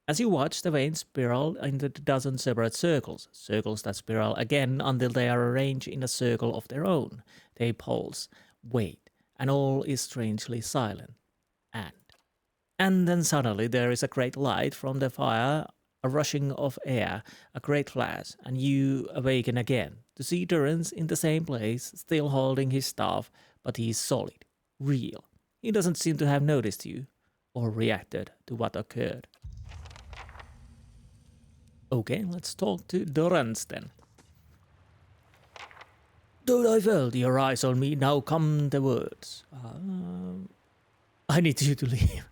As you watch, the veins spiral into a dozen separate circles, circles that spiral again until they are arranged in a circle of their own. They pulse, wait, and all is strangely silent. And then suddenly there is a great light from the fire, a rushing of air, a great flash, and you awaken again to see Durance in the same place, still holding his staff, but he is solid, real. He doesn't seem to have noticed you, or reacted to what occurred. Okay, let's talk to Durance then. Though I felt your eyes on me, now come the words. I need you to leave.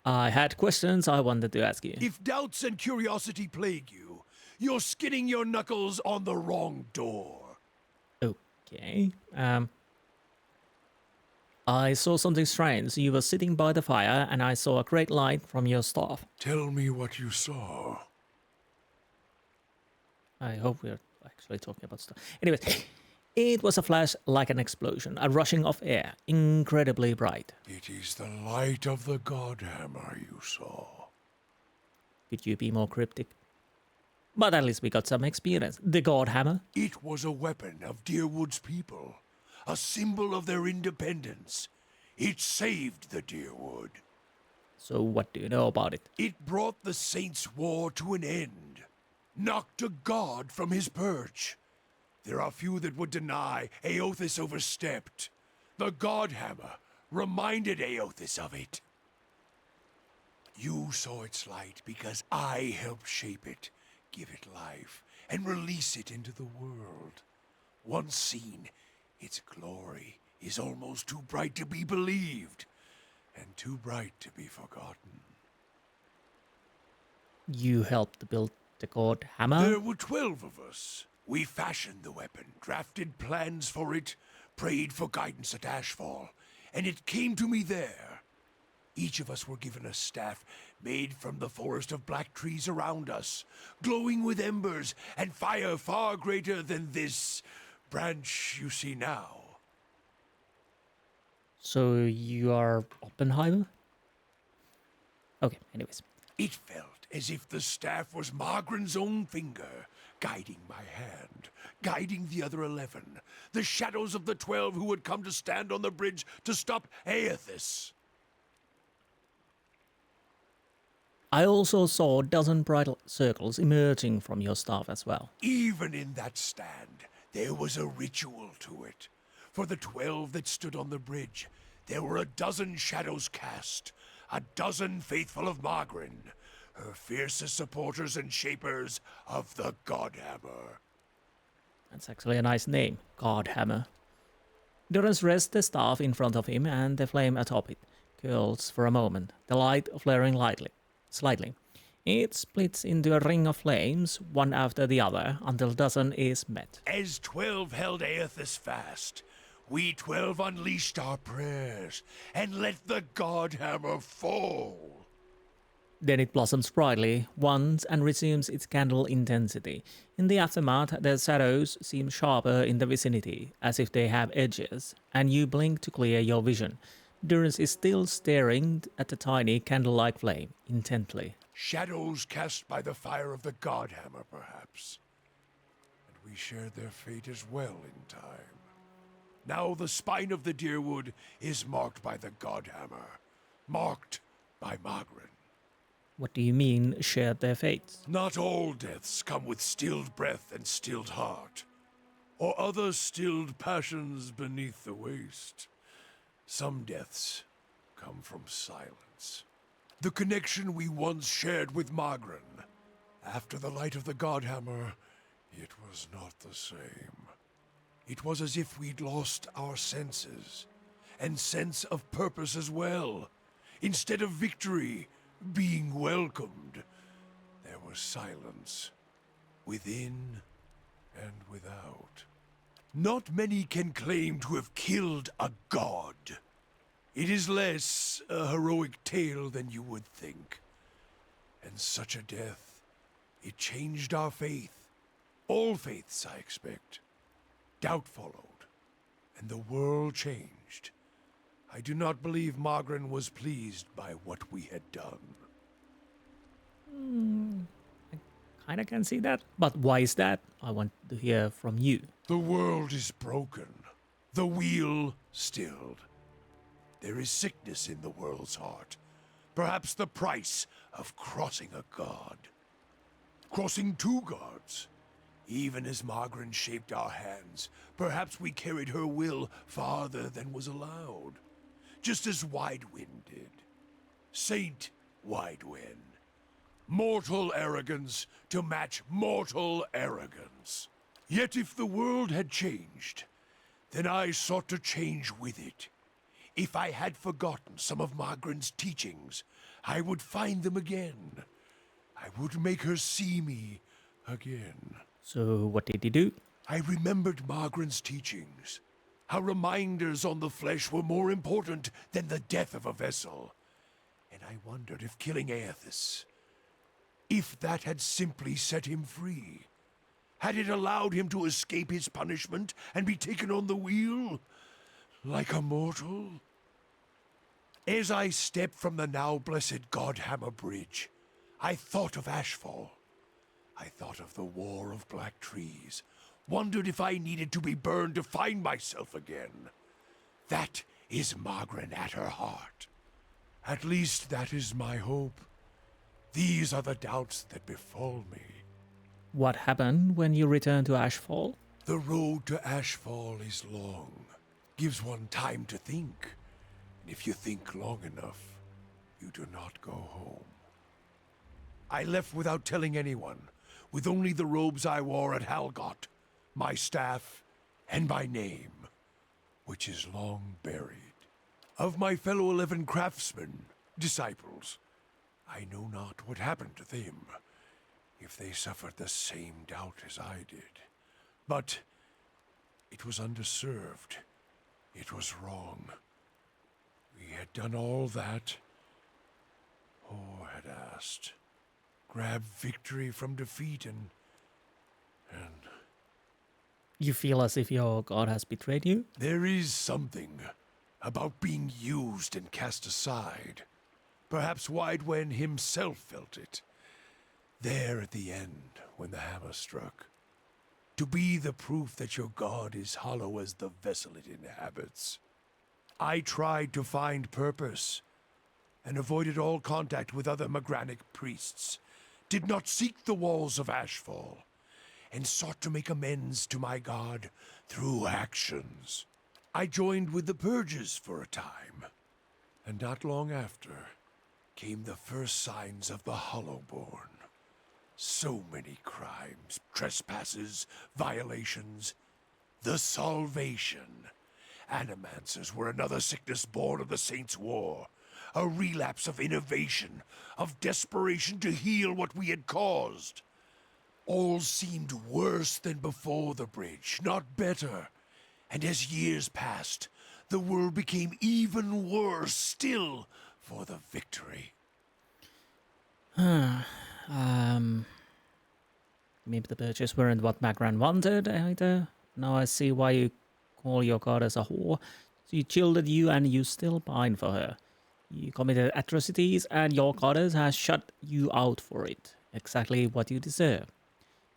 I had questions I wanted to ask you. If doubts and curiosity plague you, you're skinning your knuckles on the wrong door. Okay. I saw something strange. You were sitting by the fire, and I saw a great light from your staff. Tell me what you saw. I hope we're actually talking about stuff. Anyways, it was a flash like an explosion, a rushing of air, incredibly bright. It is the light of the Godhammer you saw. Could you be more cryptic? But at least we got some experience. The Godhammer? It was a weapon of Deerwood's people. a symbol of their independence. It saved the Deerwood. So what do you know about it? It brought the Saints' War to an end, knocked a god from his perch. There are few that would deny Eothas overstepped. The Godhammer reminded Eothas of it. You saw its light because I helped shape it, give it life, and release it into the world. Once seen, its glory is almost too bright to be believed, and too bright to be forgotten. You helped build the god hammer? There were 12 of us. We fashioned the weapon, drafted plans for it, prayed for guidance at Ashfall, and it came to me there. Each of us were given a staff made from the forest of black trees around us, glowing with embers and fire far greater than this branch you see now. So you are Oppenheimer? Okay, anyways. It felt as if the staff was Margaren's own finger, guiding my hand, guiding the other 11, the shadows of the 12 who would come to stand on the bridge to stop Eothas. I also saw a dozen bright circles emerging from your staff as well. Even in that stand, there was a ritual to it. For the 12 that stood on the bridge, there were a dozen shadows cast, a dozen faithful of Margren, her fiercest supporters and shapers of the Godhammer. That's actually a nice name, Godhammer. Durance rests the staff in front of him and the flame atop it curls for a moment, the light flaring slightly. It splits into a ring of flames, one after the other, until dozen is met. As 12 held Eothas fast, we 12 unleashed our prayers and let the Godhammer fall. Then it blossoms brightly once and resumes its candle intensity. In the aftermath, the shadows seem sharper in the vicinity, as if they have edges, and you blink to clear your vision. Durance is still staring at the tiny candle-like flame, intently. Shadows cast by the fire of the Godhammer, perhaps. And we shared their fate as well in time. Now the spine of the Deerwood is marked by the Godhammer, marked by Margaret. What do you mean, shared their fates? Not all deaths come with stilled breath and stilled heart, or other stilled passions beneath the waste. Some deaths come from silence. The connection we once shared with Margren. After the light of the Godhammer, it was not the same. It was as if we'd lost our senses, and sense of purpose as well. Instead of victory, being welcomed, there was silence, within and without. Not many can claim to have killed a god. It is less a heroic tale than you would think. And such a death, it changed our faith. All faiths, I expect. Doubt followed, and the world changed. I do not believe Margren was pleased by what we had done. I kinda can see that. But why is that? I want to hear from you. The world is broken, the wheel stilled. There is sickness in the world's heart. Perhaps the price of crossing a god. Crossing two gods. Even as Margren shaped our hands, perhaps we carried her will farther than was allowed. Just as Widewind did. Saint Widewind. Mortal arrogance to match mortal arrogance. Yet if the world had changed, then I sought to change with it. If I had forgotten some of Margren's teachings, I would find them again. I would make her see me again. So what did he do? I remembered Margren's teachings. How reminders on the flesh were more important than the death of a vessel. And I wondered if killing Eothas, if that had simply set him free. Had it allowed him to escape his punishment and be taken on the wheel? Like a mortal? As I stepped from the now blessed Godhammer Bridge, I thought of Ashfall. I thought of the War of Black Trees, Wondered if I needed to be burned to find myself again. That is Margaret at her heart. At least that is my hope. These are the doubts that befall me. What happened when you returned to Ashfall? The road to Ashfall is long. Gives one time to think. And if you think long enough, you do not go home. I left without telling anyone, with only the robes I wore at Halgot, my staff, and my name, which is long buried. Of my fellow 11 craftsmen, disciples, I know not what happened to them, if they suffered the same doubt as I did. But it was underserved. It was wrong. We had done all that, or had asked. Grab victory from defeat and... You feel as if your god has betrayed you? There is something about being used and cast aside. Perhaps Icewind himself felt it. There at the end, when the hammer struck. To be the proof that your god is hollow as the vessel it inhabits. I tried to find purpose, and avoided all contact with other Magranic priests. Did not seek the walls of Ashfall, and sought to make amends to my god through actions. I joined with the Purges for a time, and not long after came the first signs of the Hollowborn. So many crimes, trespasses, violations. The Salvation. Animancers were another sickness born of the Saints' War. A relapse of innovation, of desperation to heal what we had caused. All seemed worse than before the bridge, not better. And as years passed, the world became even worse still for the victory. Maybe the purchase weren't what Magran wanted either. Now I see why you call your goddess a whore. She chilled you and you still pine for her. You committed atrocities and your goddess has shut you out for it. Exactly what you deserve.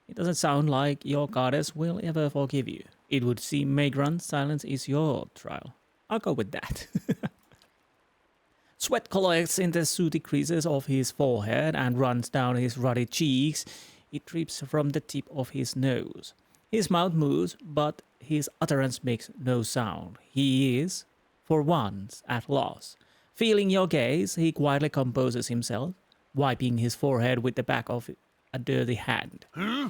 It doesn't sound like your goddess will ever forgive you. It would seem Magran's silence is your trial. I'll go with that. Sweat collects in the sooty creases of his forehead and runs down his ruddy cheeks. It drips from the tip of his nose. His mouth moves, but his utterance makes no sound. He is, for once, at loss. Feeling your gaze, he quietly composes himself, wiping his forehead with the back of a dirty hand. Huh?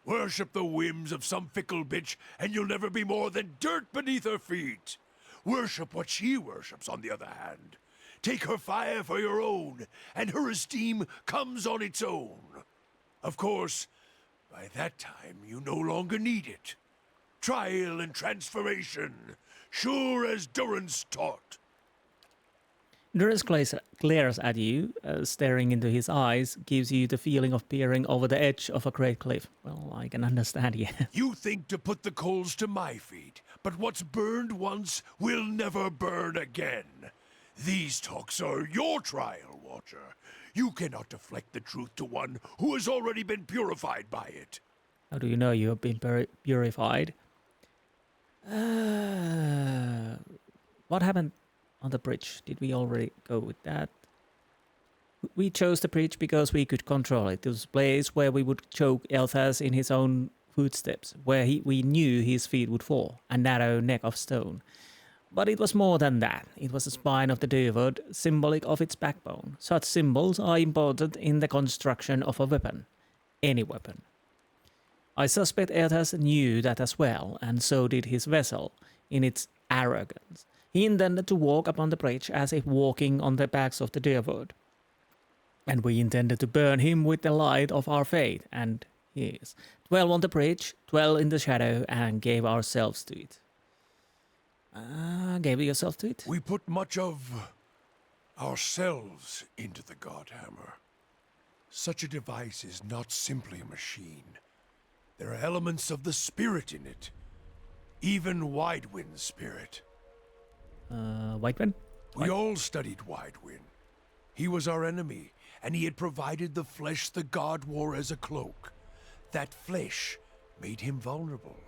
Worship the whims of some fickle bitch, and you'll never be more than dirt beneath her feet. Worship what she worships, on the other hand. Take her fire for your own, and her esteem comes on its own. Of course, by that time you no longer need it. Trial and transformation, sure as Durance taught. Durance glares at you, staring into his eyes, gives you the feeling of peering over the edge of a great cliff. Well, I can understand, yeah. You think to put the coals to my feet, but what's burned once will never burn again. These talks are your trial, Watcher. You cannot deflect the truth to one who has already been purified by it. How do you know you have been purified? What happened on the bridge? Did we already go with that? We chose the bridge because we could control it. It was a place where we would choke Elthas in his own footsteps, where we knew his feet would fall, a narrow neck of stone. But it was more than that. It was the spine of the Durwood, symbolic of its backbone. Such symbols are important in the construction of a weapon. Any weapon. I suspect Elthas knew that as well, and so did his vessel, in its arrogance. He intended to walk upon the bridge as if walking on the backs of the Durwood. And we intended to burn him with the light of our faith, and his. 12 on the bridge, 12 in the shadow, and gave ourselves to it. Gave yourself to it? We put much of ourselves into the Godhammer. Such a device is not simply a machine. There are elements of the spirit in it. Even Icewind's spirit. Icewind? We all studied Icewind. He was our enemy, and he had provided the flesh the god wore as a cloak. That flesh made him vulnerable.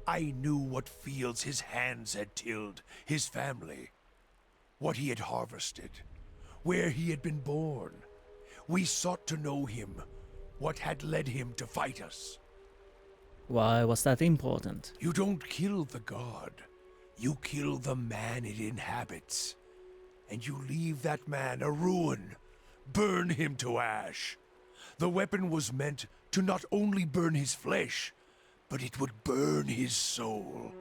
I knew what fields his hands had tilled, his family, what he had harvested, where he had been born. We sought to know him, what had led him to fight us. Why was that important? You don't kill the god. You kill the man it inhabits. And you leave that man a ruin. Burn him to ash. The weapon was meant to not only burn his flesh, but it would burn his soul.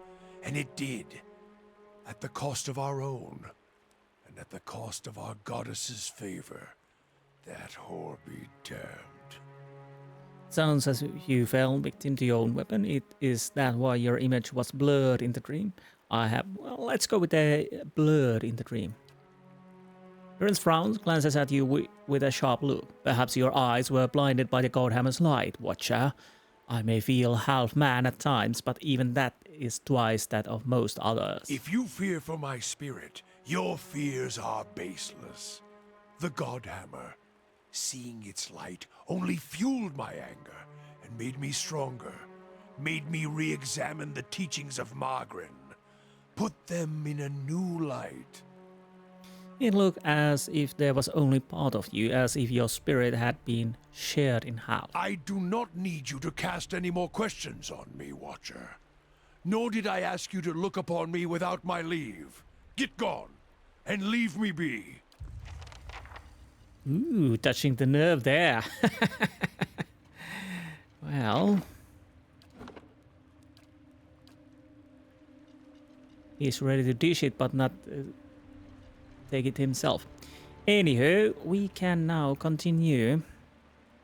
And it did. At the cost of our own. And at the cost of our goddess's favor. That whore be damned. Sounds as if you fell victim to your own weapon. Is that why your image was blurred in the dream? Well, let's go with the blurred in the dream. Durance frowns, glances at you with a sharp look. Perhaps your eyes were blinded by the Godhammer's light, Watcher. I may feel half man at times, but even that is twice that of most others. If you fear for my spirit, your fears are baseless. The Godhammer, seeing its light, only fueled my anger and made me stronger, made me re-examine the teachings of Margren, put them in a new light. It looked as if there was only part of you, as if your spirit had been shared in half. I do not need you to cast any more questions on me, Watcher. Nor did I ask you to look upon me without my leave. Get gone, and leave me be. Ooh, touching the nerve there. Well, he's ready to dish it, but not take it himself. Anywho, we can now continue.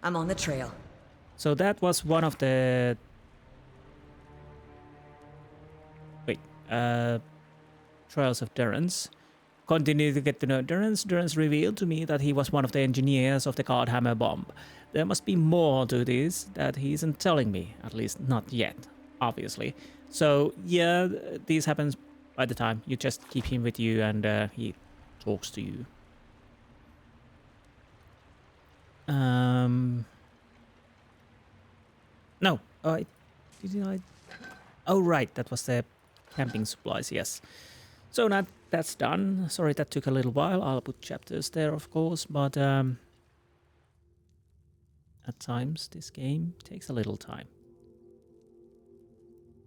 I'm on the trail. So that was one of the... Trials of Durance. Continue to get to know Durance. Durance revealed to me that he was one of the engineers of the Godhammer bomb. There must be more to this that he isn't telling me, at least not yet, obviously. So yeah, this happens by the time. You just keep him with you and he talks to you. No, didn't I? Oh right, that was the camping supplies, yes. So now that's done. Sorry that took a little while. I'll put chapters there, of course, but at times this game takes a little time.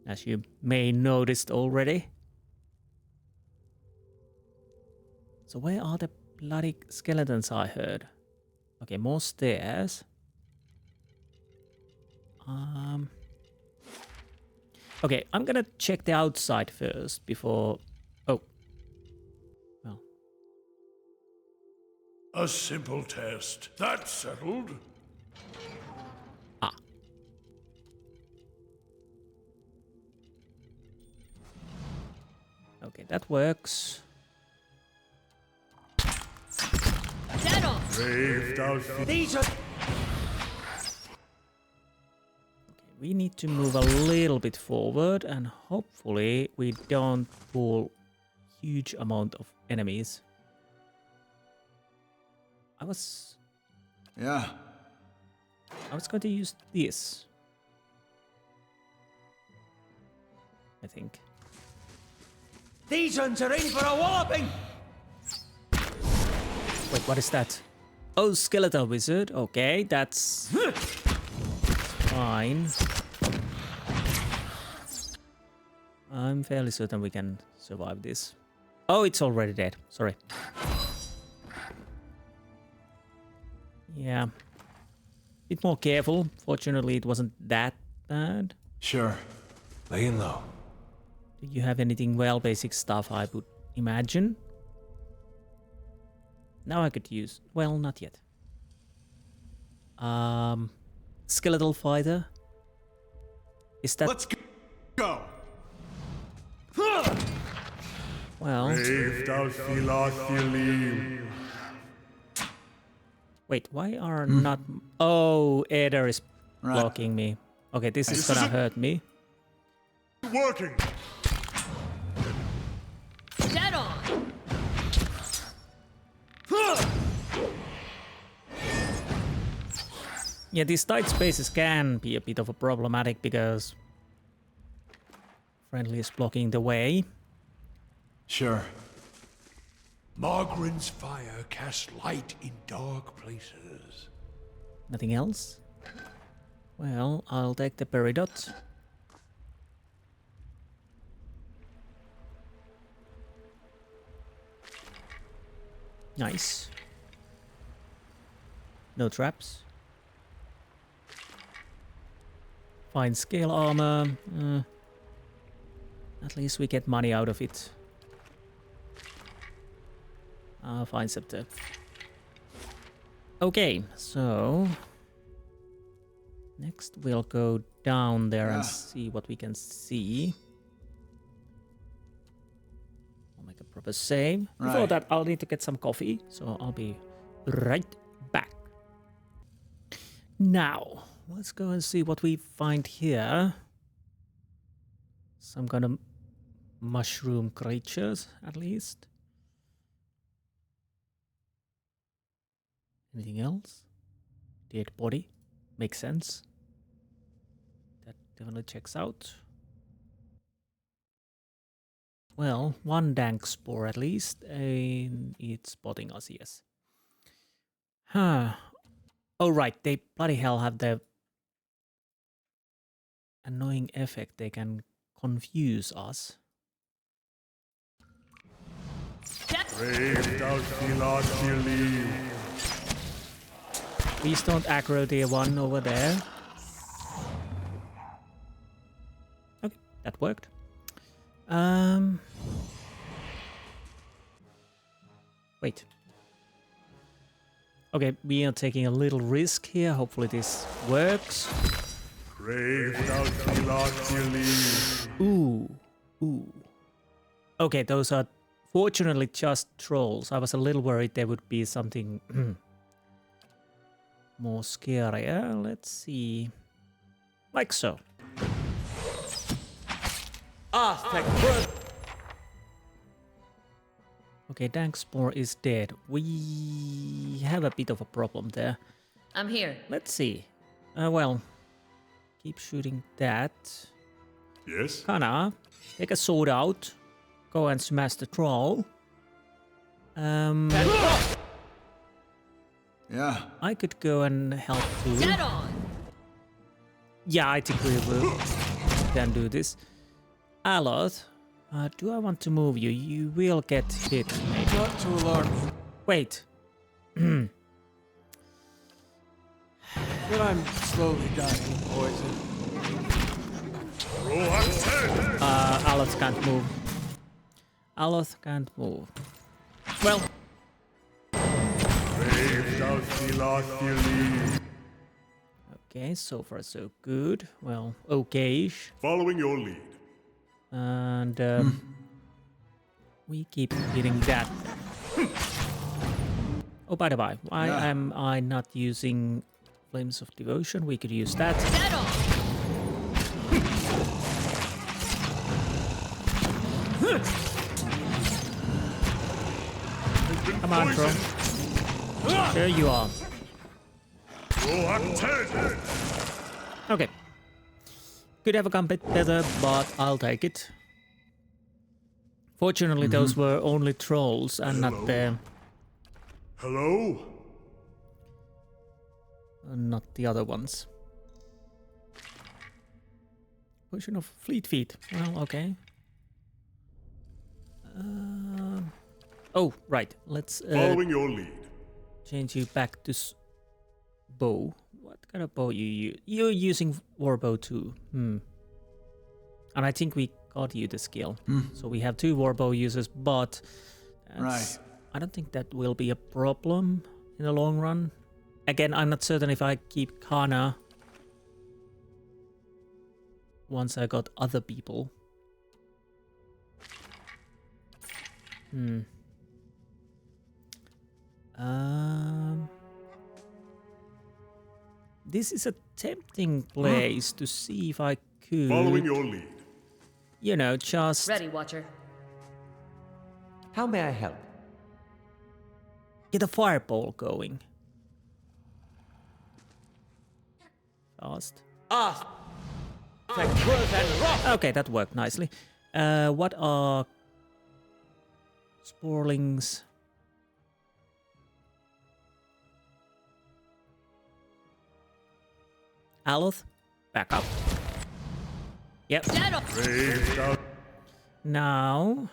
As you may noticed already. So where are the bloody skeletons I heard? Okay, more stairs. Okay, I'm gonna check the outside first before... Oh. Well. A simple test. That's settled. Ah. Okay, that works. Dead on! Brave thou These are... We need to move a little bit forward and hopefully we don't pull huge amount of enemies. I was going to use this. I think. These ones are in for a walloping! Wait, what is that? Oh, skeletal wizard. Okay, that's fine. I'm fairly certain we can survive this. Oh, it's already dead. Sorry. Yeah. Bit more careful. Fortunately, it wasn't that bad. Sure. Laying low. Do you have anything well basic stuff I would imagine? Now I could use... Well, not yet. Skeletal fighter? Is that... Let's go. Well... Brave thou Philothelim. Wait, why are not... Oh, Eder is blocking me. Okay, this is gonna hurt me. Working. Dead on! Yeah, these tight spaces can be a bit of a problematic because friendly is blocking the way. Sure. Margaren's fire casts light in dark places. Nothing else? Well, I'll take the peridot. Nice. No traps. Fine scale armor. At least we get money out of it. Fine scepter. Okay, so next we'll go down there and see what we can see. I'll make a proper save. Before that, I'll need to get some coffee, so I'll be right back. Now, let's go and see what we find here. Some kind of mushroom creatures, at least. Anything else? Dead body. Makes sense. That definitely checks out. Well, one dank spore at least. And it's spotting us, yes. Huh. Oh, right. They bloody hell have the annoying effect. They can confuse us. Please don't aggro the one over there. Okay, that worked. Wait. Okay, we are taking a little risk here. Hopefully this works. Ooh. Ooh. Okay, those are fortunately just trolls. I was a little worried there would be something more scarier. Let's see. Like so. Thank God. Okay, dank spore is dead. We have a bit of a problem there. I'm here. Let's see. Well, keep shooting that. Yes? Kana, take a sword out. Go and smash the troll. Yeah. I could go and help too. Dead on. Yeah, I think we will can do this. Aloth, do I want to move you? You will get hit. Maybe. Not to alarm me. Wait. But I'm slowly dying of poison. Aloth can't move. Aloth can't move. Well. Okay, so far so good. Well, okay-ish. Following your lead. And we keep hitting that. Oh, by the way, why am I not using Flames of Devotion? We could use that. Dead on. Come on, bro. There you are. Okay. Could have gone a bit better, but I'll take it. Fortunately, those were only trolls and not the Hello? other ones. Potion of Fleet Feet. Well, okay. Oh, right. Let's Following your lead. change you back to bow. What kind of bow you use? You're using warbow too. And I think we got you the skill. So we have 2 warbow users, but I don't think that will be a problem in the long run. Again, I'm not certain if I keep Kana once I got other people. This is a tempting place to see if I could, Following your lead. you know, just Ready, Watcher. How may I help? get a fireball going. Cast. Ah! Worth and rock! Okay, that worked nicely. What are Sporlings? Aloth, back up. Yep. Dead on. Brave thou Now,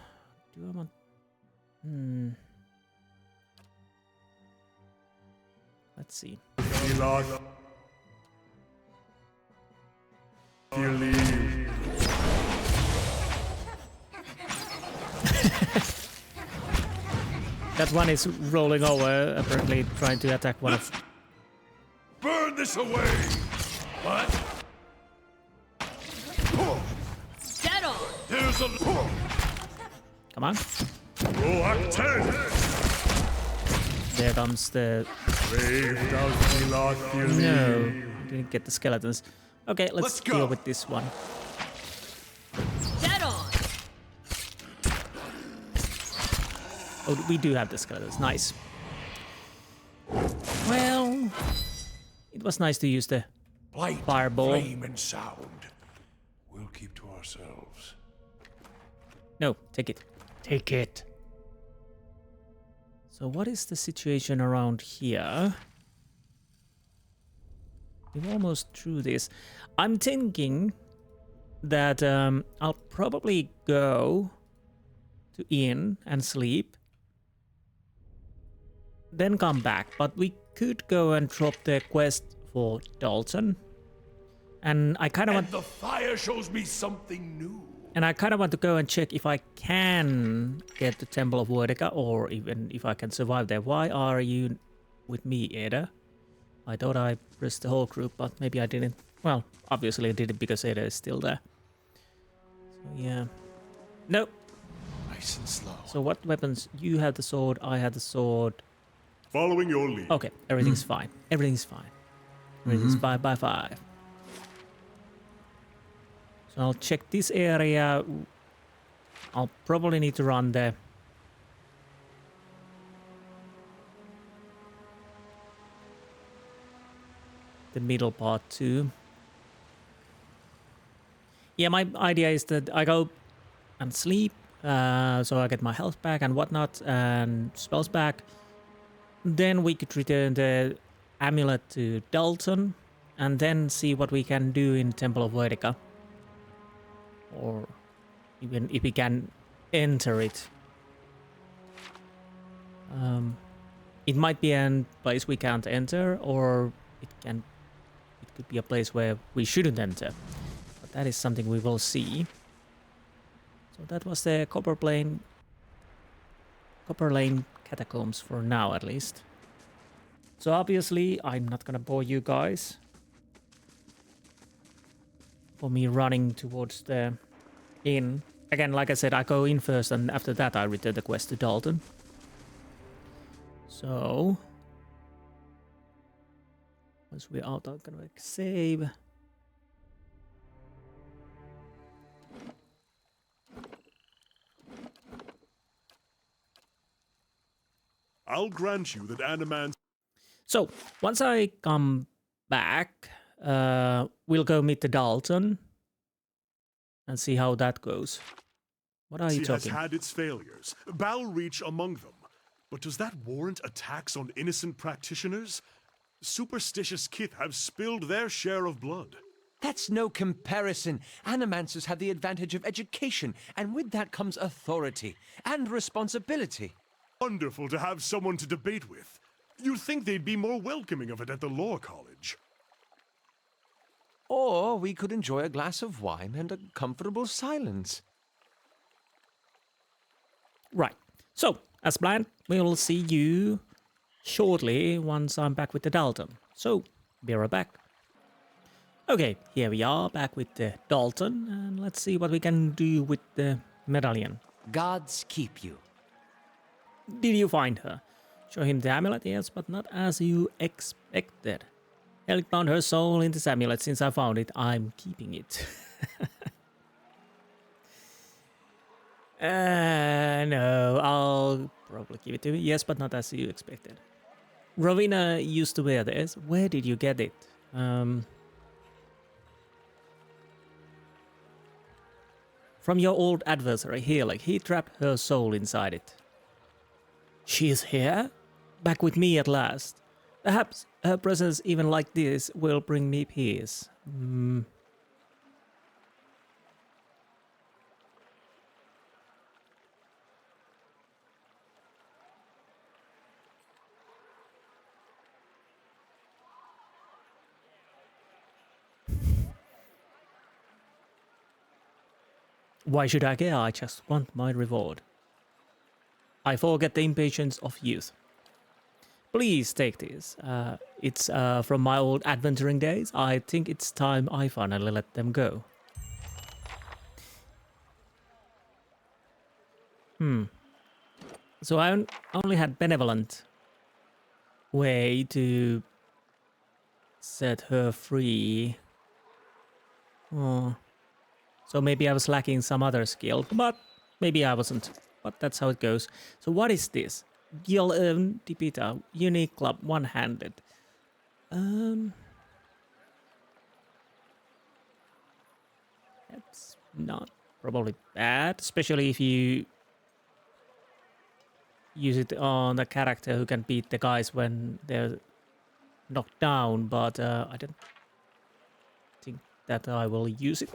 do I want? Let's see. Eloth. Believe. That one is rolling over, apparently trying to attack one of. Burn this away! What? Dead on. There's a... Come on. Roak 10. There comes the. Brave thou Eloth. No, didn't get the skeletons. Okay, let's go. deal with this one. Dead on. Oh, we do have the skeletons. Nice. Well, it was nice to use the Light, Fireball. flame, and sound. We'll keep to ourselves. No, take it. Take it. So what is the situation around here? We're almost through this. I'm thinking that I'll probably go to inn and sleep. Then come back. But we could go and drop the quest for Dalton. And I kind of want... The fire shows me something new. And I kind of want to go and check if I can get the Temple of Woedica, or even if I can survive there. Why are you with me, Ada? I thought I pressed the whole group, but maybe I didn't. Well, obviously I did it because Ada is still there. So yeah. Nope. Nice and slow. So what weapons? You had the sword, I had the sword. Following your lead. Okay, everything's fine. Everything's fine. Everything's 5 by 5. So I'll check this area. I'll probably need to run the middle part too. Yeah, my idea is that I go and sleep, so I get my health back and whatnot, and spells back. Then we could return the amulet to Dalton, and then see what we can do in Temple of Woedica. Or even if we can enter it. It might be a place we can't enter, or it could be a place where we shouldn't enter. But that is something we will see. So that was the Copper Lane Catacombs for now, at least. So obviously, I'm not gonna bore you guys for me running towards the inn. Again, like I said, I go in first, and after that I return the quest to Dalton. So once we're out, I'm gonna save. I'll grant you that Animan. So once I come back, we'll go meet the Dalton and see how that goes. What are you talking? Has had its failures, Balreach among them. But does that warrant attacks on innocent practitioners? Superstitious kith have spilled their share of blood. That's no comparison. Animancers have the advantage of education, and with that comes authority and responsibility. Wonderful to have someone to debate with. You'd think they'd be more welcoming of it at the Law College. Or we could enjoy a glass of wine and a comfortable silence. Right. So, as planned, we'll see you shortly once I'm back with the Dalton. So, be right back. Okay, here we are, back with the Dalton, and let's see what we can do with the medallion. Gods keep you. Did you find her? Show him the amulet, yes, but not as you expected. Helig found her soul in this amulet. Since I found it, I'm keeping it. No, I'll probably give it to you. Yes, but not as you expected. Rowena used to wear this. Where did you get it? From your old adversary, Helig. He trapped her soul inside it. She is here? Back with me at last. Perhaps her presence, even like this, will bring me peace. Why should I care? I just want my reward. I forget the impatience of youth. Please take this. It's from my old adventuring days. I think it's time I finally let them go. So I only had benevolent way to set her free. Oh. So maybe I was lacking some other skill, but maybe I wasn't. But that's how it goes. So what is this? Gilded Vale, unique club, one-handed. That's not probably bad, especially if you use it on a character who can beat the guys when they're knocked down, but I don't think that I will use it.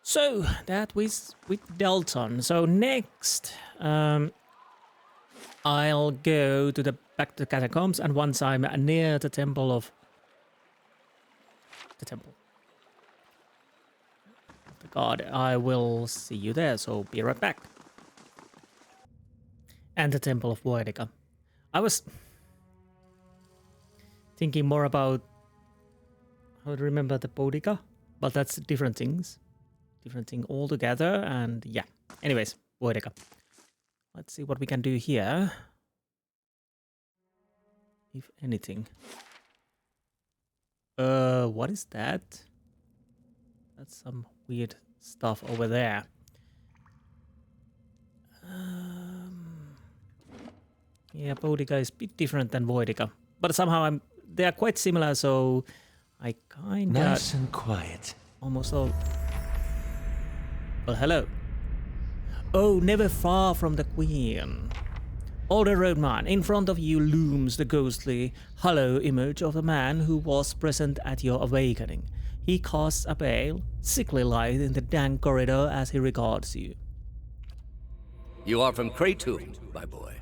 So that was with Dalton. So next, I'll go to back to the Catacombs, and once I'm near the temple of the god, I will see you there. So be right back. And the temple of Woedica. I was thinking more about how to remember the Woedica, but that's different things. Different thing altogether, and yeah. Anyways, Woedica. Let's see what we can do here. If anything. What is that? That's some weird stuff over there. Yeah, Woedica is a bit different than Woedica, but somehow they are quite similar, so I kinda Nice and quiet. almost all. Well, hello. Oh, never far from the Queen. Older roadman, in front of you looms the ghostly, hollow image of a man who was present at your awakening. He casts a pale, sickly light in the dank corridor as he regards you. You are from Catacombs, my boy.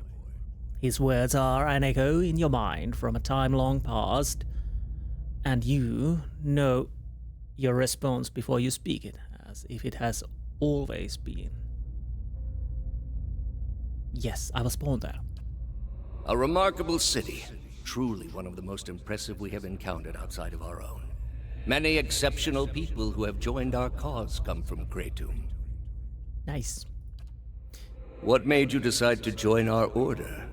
His words are an echo in your mind from a time long past, and you know your response before you speak it, as if it has always been. Yes, I was born there. A remarkable city. Truly one of the most impressive we have encountered outside of our own. Many exceptional people who have joined our cause come from Catacombs. Nice. What made you decide to join our order?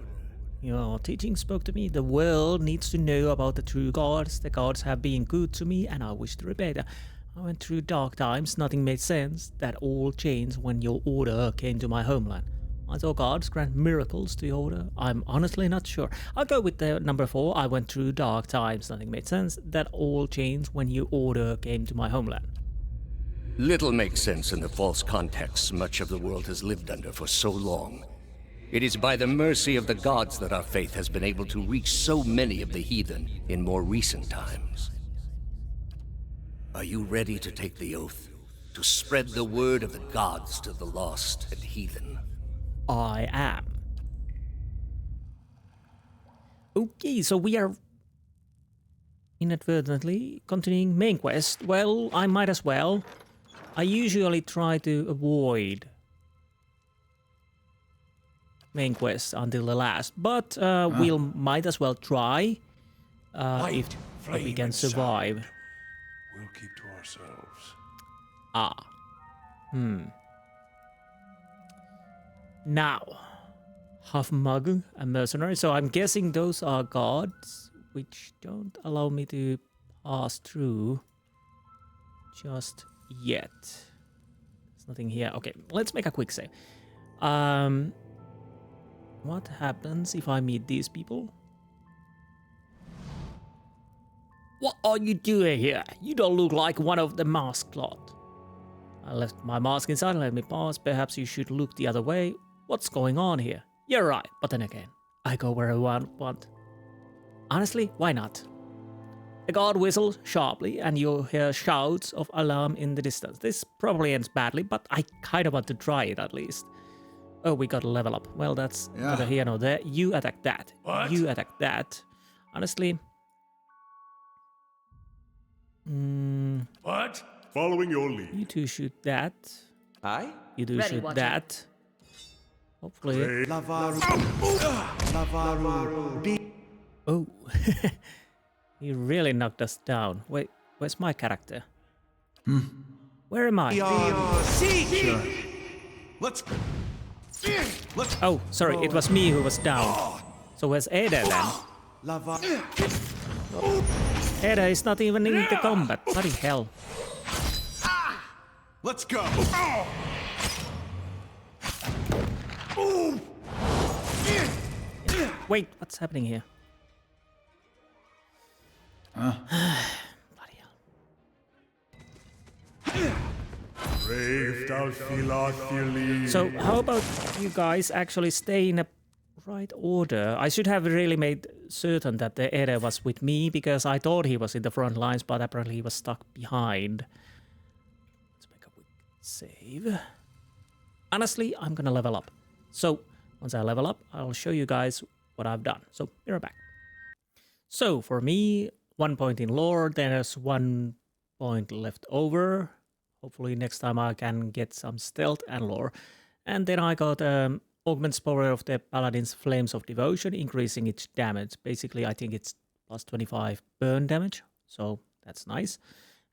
Your teaching spoke to me. The world needs to know about the true gods. The gods have been good to me, and I wish to repay them. I went through dark times, nothing made sense. That all changed when your order came to my homeland. I saw gods grant miracles to your order. I'm honestly not sure. I'll go with the number 4. I went through dark times, nothing made sense. That all changed when your order came to my homeland. Little makes sense in the false context much of the world has lived under for so long. It is by the mercy of the gods that our faith has been able to reach so many of the heathen in more recent times. Are you ready to take the oath? To spread the word of the gods to the lost and heathen? I am. Okay, so we are inadvertently continuing main quest. Well, I might as well. I usually try to avoid main quest until the last, but we'll might as well try if we can survive. We'll keep to ourselves. Now, half mug, a mercenary. So I'm guessing those are gods, which don't allow me to pass through just yet. There's nothing here. Okay, let's make a quick save. What happens if I meet these people? What are you doing here? You don't look like one of the masked lot. I left my mask inside, let me pass. Perhaps you should look the other way. What's going on here? You're right, but then again, I go where I want. Honestly, why not? A guard whistles sharply, and you hear shouts of alarm in the distance. This probably ends badly, but I kind of want to try it at least. Oh, we got a level up. Well, that's neither here nor there. You attack that. What? You attack that. Honestly. What? Following your lead. You two shoot that. Aye? You do Ready, shoot Watcher. that. Hopefully. Oh. He really knocked us down. Wait, where's my character? Where am I? Let's Oh, sorry, it was me who was down. So where's Ada then? Ada is not even in the combat. Bloody hell. let's go. Wait, what's happening here? Bloody hell. So how about you guys actually stay in a right order? I should have really made certain that the Ere was with me because I thought he was in the front lines, but apparently he was stuck behind. Let's make a quick save. Honestly, I'm gonna level up. So once I level up, I'll show you guys what I've done. So be right back. So for me, 1 point in lore, there's 1 point left over. Hopefully next time I can get some stealth and lore. And then I got augments power of the Paladin's Flames of Devotion, increasing its damage. Basically, I think it's plus 25 burn damage. So that's nice.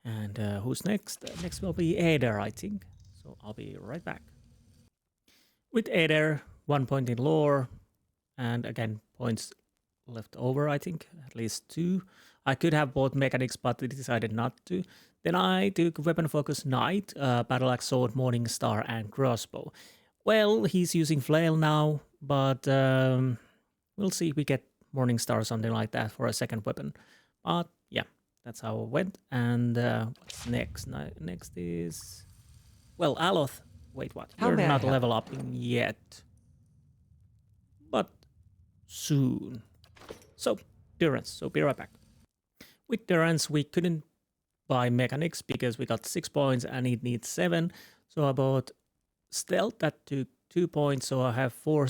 And who's next? Next will be Aether, I think. So I'll be right back. With Aether, 1 point in lore. And again, points left over, I think. At least 2. I could have bought mechanics, but decided not to. Then I took Weapon Focus Knight, Battle Axe Sword, Morning Star, and Crossbow. Well, he's using Flail now, but we'll see if we get Morning Star or something like that for a second weapon. But yeah, that's how it went. And what's next? Next is... Well, Aloth. Wait, what? How We're may I not help? level upping yet. But soon. So, Durance. So be right back. With Durance, we couldn't buy mechanics because we got 6 points and it needs 7. So I bought stealth that took 2 points, so I have 4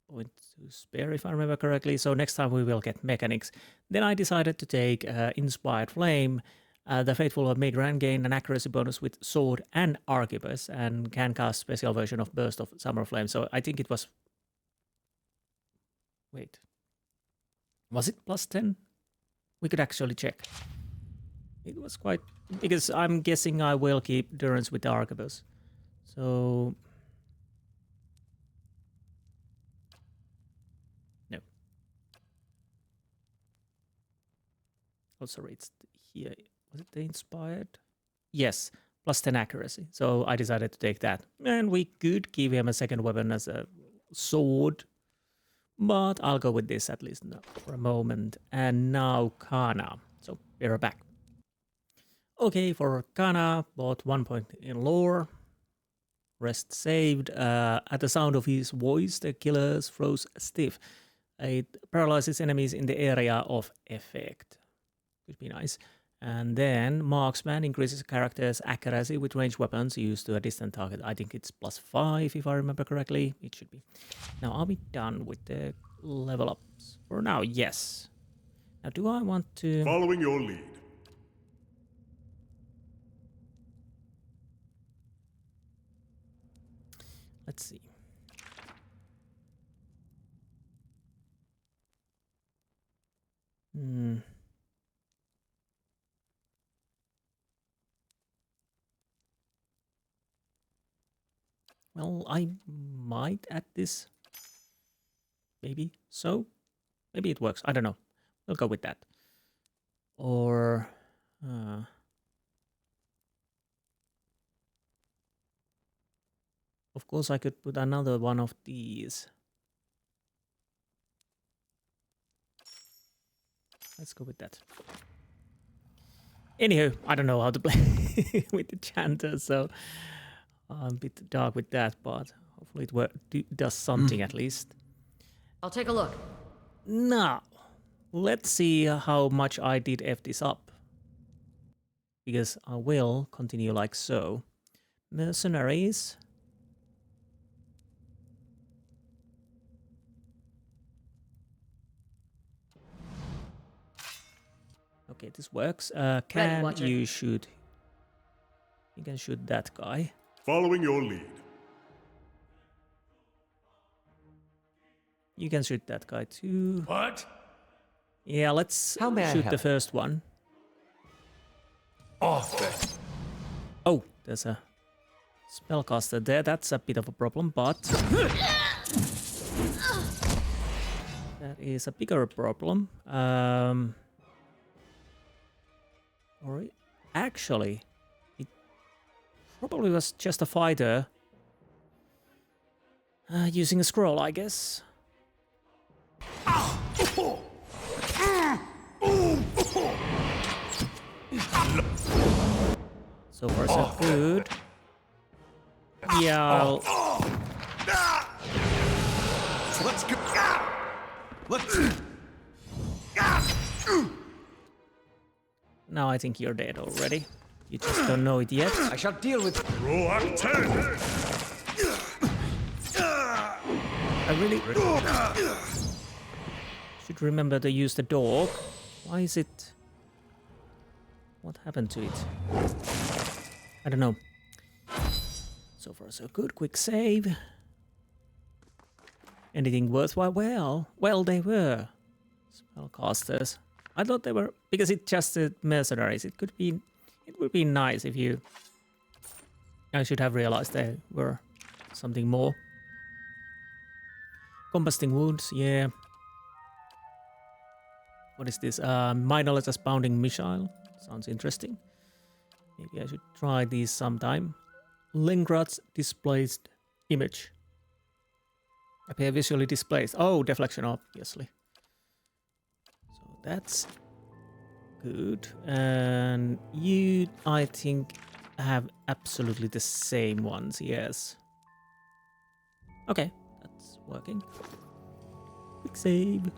points to spare if I remember correctly. So next time we will get mechanics. Then I decided to take Inspired Flame. The Faithful of Migran gain an accuracy bonus with sword and arquebus and can cast special version of Burst of Summer Flame. So I think it was... Wait. Was it plus 10? We could actually check. It was quite... Because I'm guessing I will keep Durance with the arquebus. So... No. Oh, sorry, it's here. Was it the Inspired? Yes, plus 10 accuracy. So I decided to take that. And we could give him a second weapon as a sword. But I'll go with this at least now for a moment. And now Kana. So we're back. Okay, for Kana, bought 1 point in lore. Rest saved. At the sound of his voice, the killer froze stiff. It paralyzes enemies in the area of effect. Could be nice. And then Marksman increases character's accuracy with ranged weapons used to a distant target. I think it's plus 5 if I remember correctly. It should be. Now, are we done with the level ups? For now, yes. Now, do I want to... Following your lead. Let's see. Well, I might add this. Maybe so. Maybe it works. I don't know. We'll go with that. Or... Of course, I could put another one of these. Let's go with that. Anywho, I don't know how to play with the chanter, so I'm a bit dark with that, but hopefully it does something at least. I'll take a look. Now, let's see how much I did F this up. Because I will continue like so. Mercenaries. Okay, this works. Can Watcher. you shoot? You can shoot that guy. Following your lead. You can shoot that guy too. What? Yeah, let's How may I shoot the help? first one. Off then. Oh, there's a spellcaster there. That's a bit of a problem, but that is a bigger problem. Or actually, it probably was just a fighter using a scroll, I guess. So far, so good. Yeah. Let's go. Let's. Now I think you're dead already. You just don't know it yet. I shall deal with... I really should remember to use the dog. Why is it... What happened to it? I don't know. So far so good. Quick save. Anything worthwhile? Well, they were. Spellcasters. I thought they were... Because it just mercenaries. It would be nice if you... I should have realized they were something more. Combusting wounds, yeah. What is this? Mindless bounding missile. Sounds interesting. Maybe I should try these sometime. Lingrad's displaced image. Appear visually displaced. Oh, deflection, obviously. So that's good. And you, I think, have absolutely the same ones, yes. Okay, that's working. Quick save.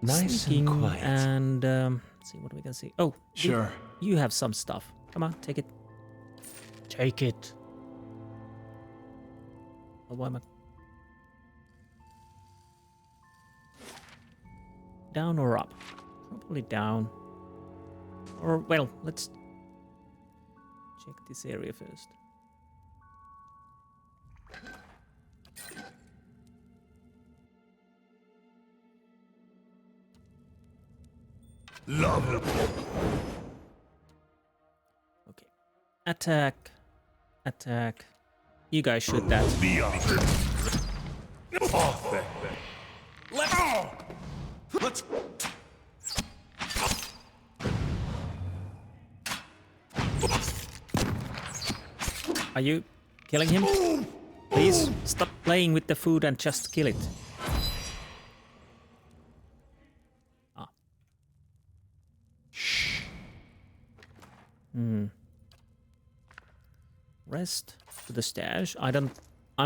Nice Sneaking, and quiet. And let's see what we can see. Oh, Sure. You have some stuff. Come on, take it. Take it. Oh, why am I... Down or up? Probably down. Or, well, let's check this area first. Love it. Okay. Attack. Attack. You guys shoot that. Be off. Off then. Let's. Are you killing him? Please stop playing with the food and just kill it. Ah. Rest to the stash. I'm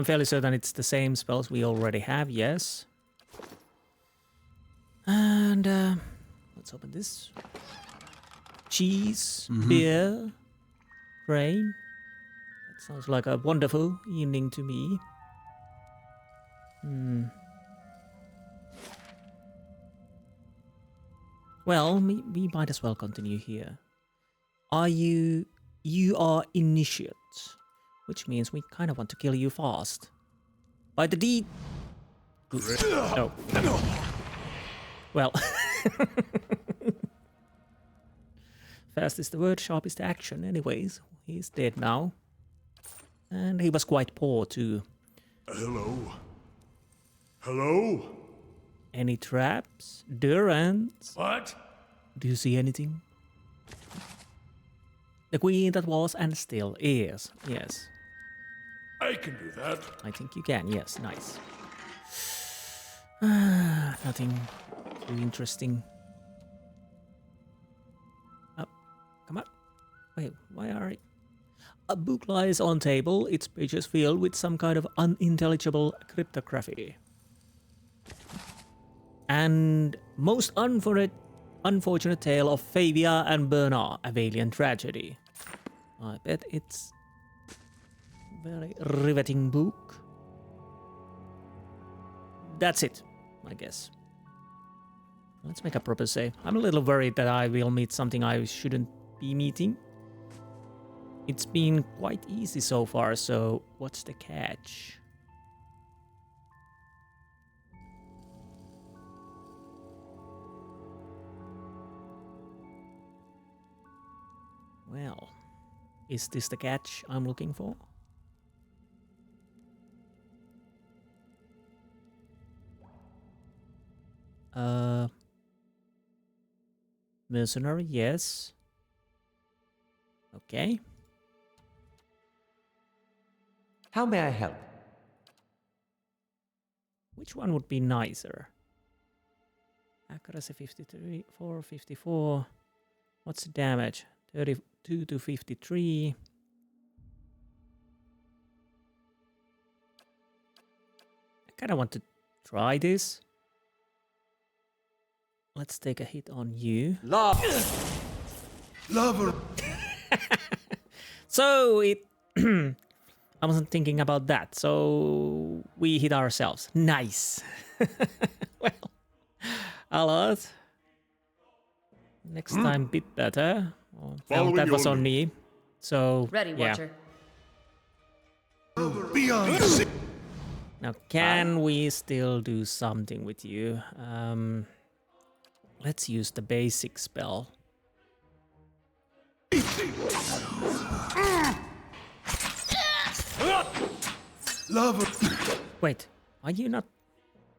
fairly certain it's the same spells we already have, yes. And let's open this. Cheese, beer, grain. That sounds like a wonderful evening to me. Well, we might as well continue here. You are initiates, which means we kind of want to kill you fast. By the deed. Good. Oh. Well. Fast is the word, sharp is the action. Anyways, he's dead now. And he was quite poor too. Hello? Hello? Any traps? Durance? What? Do you see anything? The queen that was and still is. Yes. I can do that. I think you can. Yes. Nice. Nothing too interesting. Oh, Wait, why are... A book lies on table, its pages filled with some kind of unintelligible cryptography. And most unfortunate tale of Favia and Bernard, a Valiant tragedy. I bet it's very riveting book. That's it, I guess. Let's make a proper save. I'm a little worried that I will meet something I shouldn't be meeting. It's been quite easy so far, so what's the catch? Well, is this the catch I'm looking for? Mercenary, yes. Okay. How may I help? Which one would be nicer? Accuracy 53, 454. What's the damage? 32 to 53. I kind of want to try this. Let's take a hit on you. Lover. So it... I wasn't thinking about that, so we hit ourselves. Nice. Well, a lot. Next time, bit better. Oh, well, that was on me. So, Ready, yeah. Watcher. Beyond. Now, can we still do something with you? Let's use the basic spell. Lover. Wait, are you not...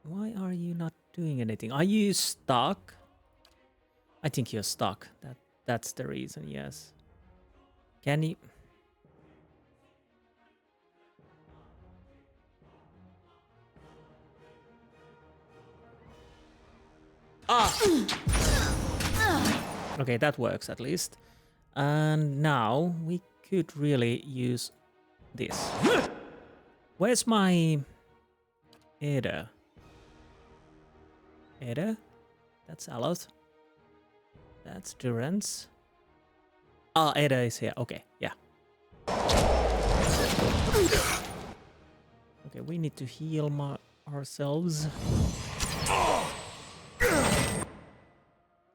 Why are you not doing anything? Are you stuck? I think you're stuck. That's the reason, yes. Can you... Okay, that works at least. And now we could really use this. Where's my Ada? Ada? That's a lot. That's Durance. Ah, Ada is here. Okay, yeah. Okay, we need to heal ourselves.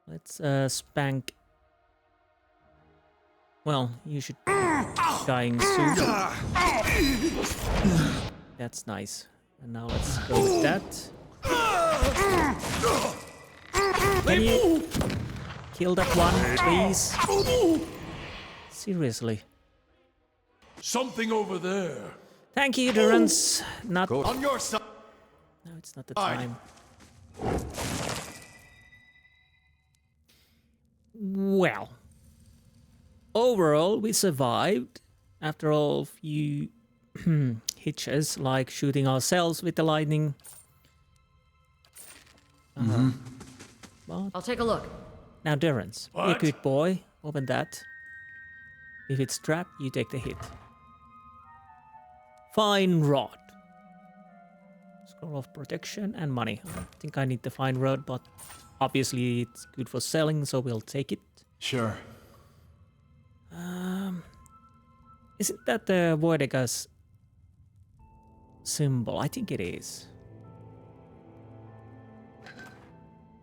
Let's spank. Well, you should be dying soon. That's nice. And now let's go with that. Can you kill that one, please? Seriously. Something over there. Thank you, Durance. Not On your side. No, it's not the time. Well, overall, we survived after all few hitches, like shooting ourselves with the lightning. But I'll take a look. now, Durance, be a What? good boy. Open that. If it's trapped, you take the hit. Fine rod. Scroll of protection and money. I think I need the fine rod, but obviously it's good for selling, so we'll take it. Sure. Isn't that the Woedica's symbol? I think it is.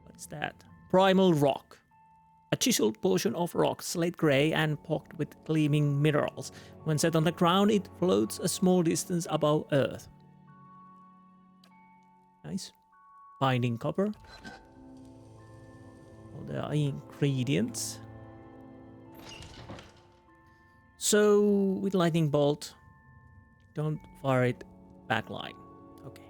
What's that? Primal rock. A chiseled portion of rock, slate grey and pocked with gleaming minerals. When set on the ground, it floats a small distance above earth. Nice. Binding copper. All the ingredients. So, with lightning bolt, don't fire it backline. Okay.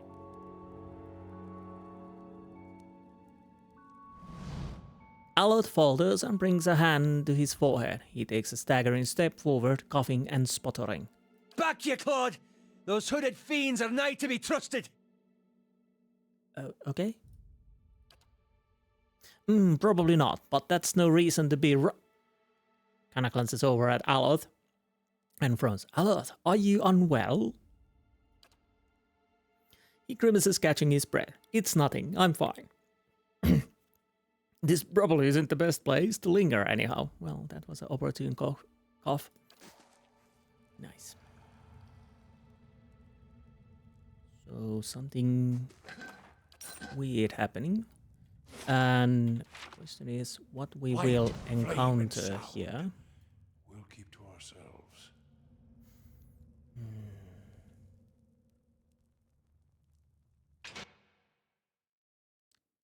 Allot falters and brings a hand to his forehead. He takes a staggering step forward, coughing and sputtering. Back, ye Claude! Those hooded fiends are nigh to be trusted! Okay. Probably not, but that's no reason to be kind of glances over at Aloth and frowns. Aloth, are you unwell? He grimaces, catching his breath. It's nothing. I'm fine. This probably isn't the best place to linger anyhow. Well, that was an opportune cough. Nice. So something weird happening. And the question is what we will encounter here. We'll keep to ourselves.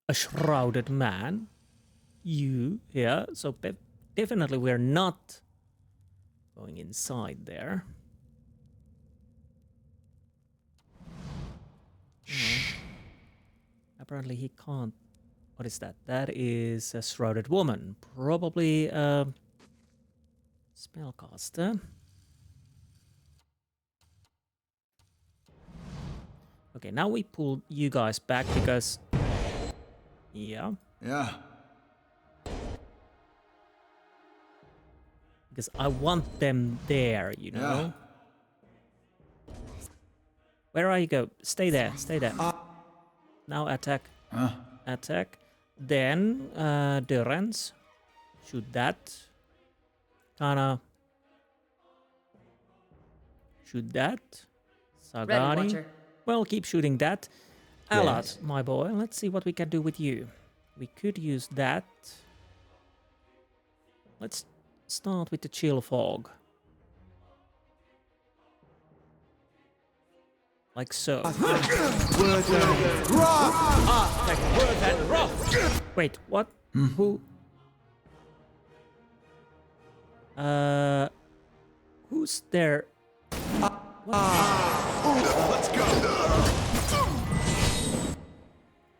A shrouded man. You here. So definitely we're not going inside there. Apparently he can't. What is that? That is a shrouded woman. Probably a spellcaster. Okay, now we pull you guys back because... Yeah. Yeah. Because I want them there, you know? Where are you go? Stay there, stay there. Now attack. Attack. Then, Durance. Shoot that. Kinda. Shoot that. Ready, Sagani. Watcher. Well, keep shooting that. Alat, my boy, let's see what we can do with you. We could use that. Let's start with the chill fog. Like so. Wait, what? Who? Who's there? Let's go.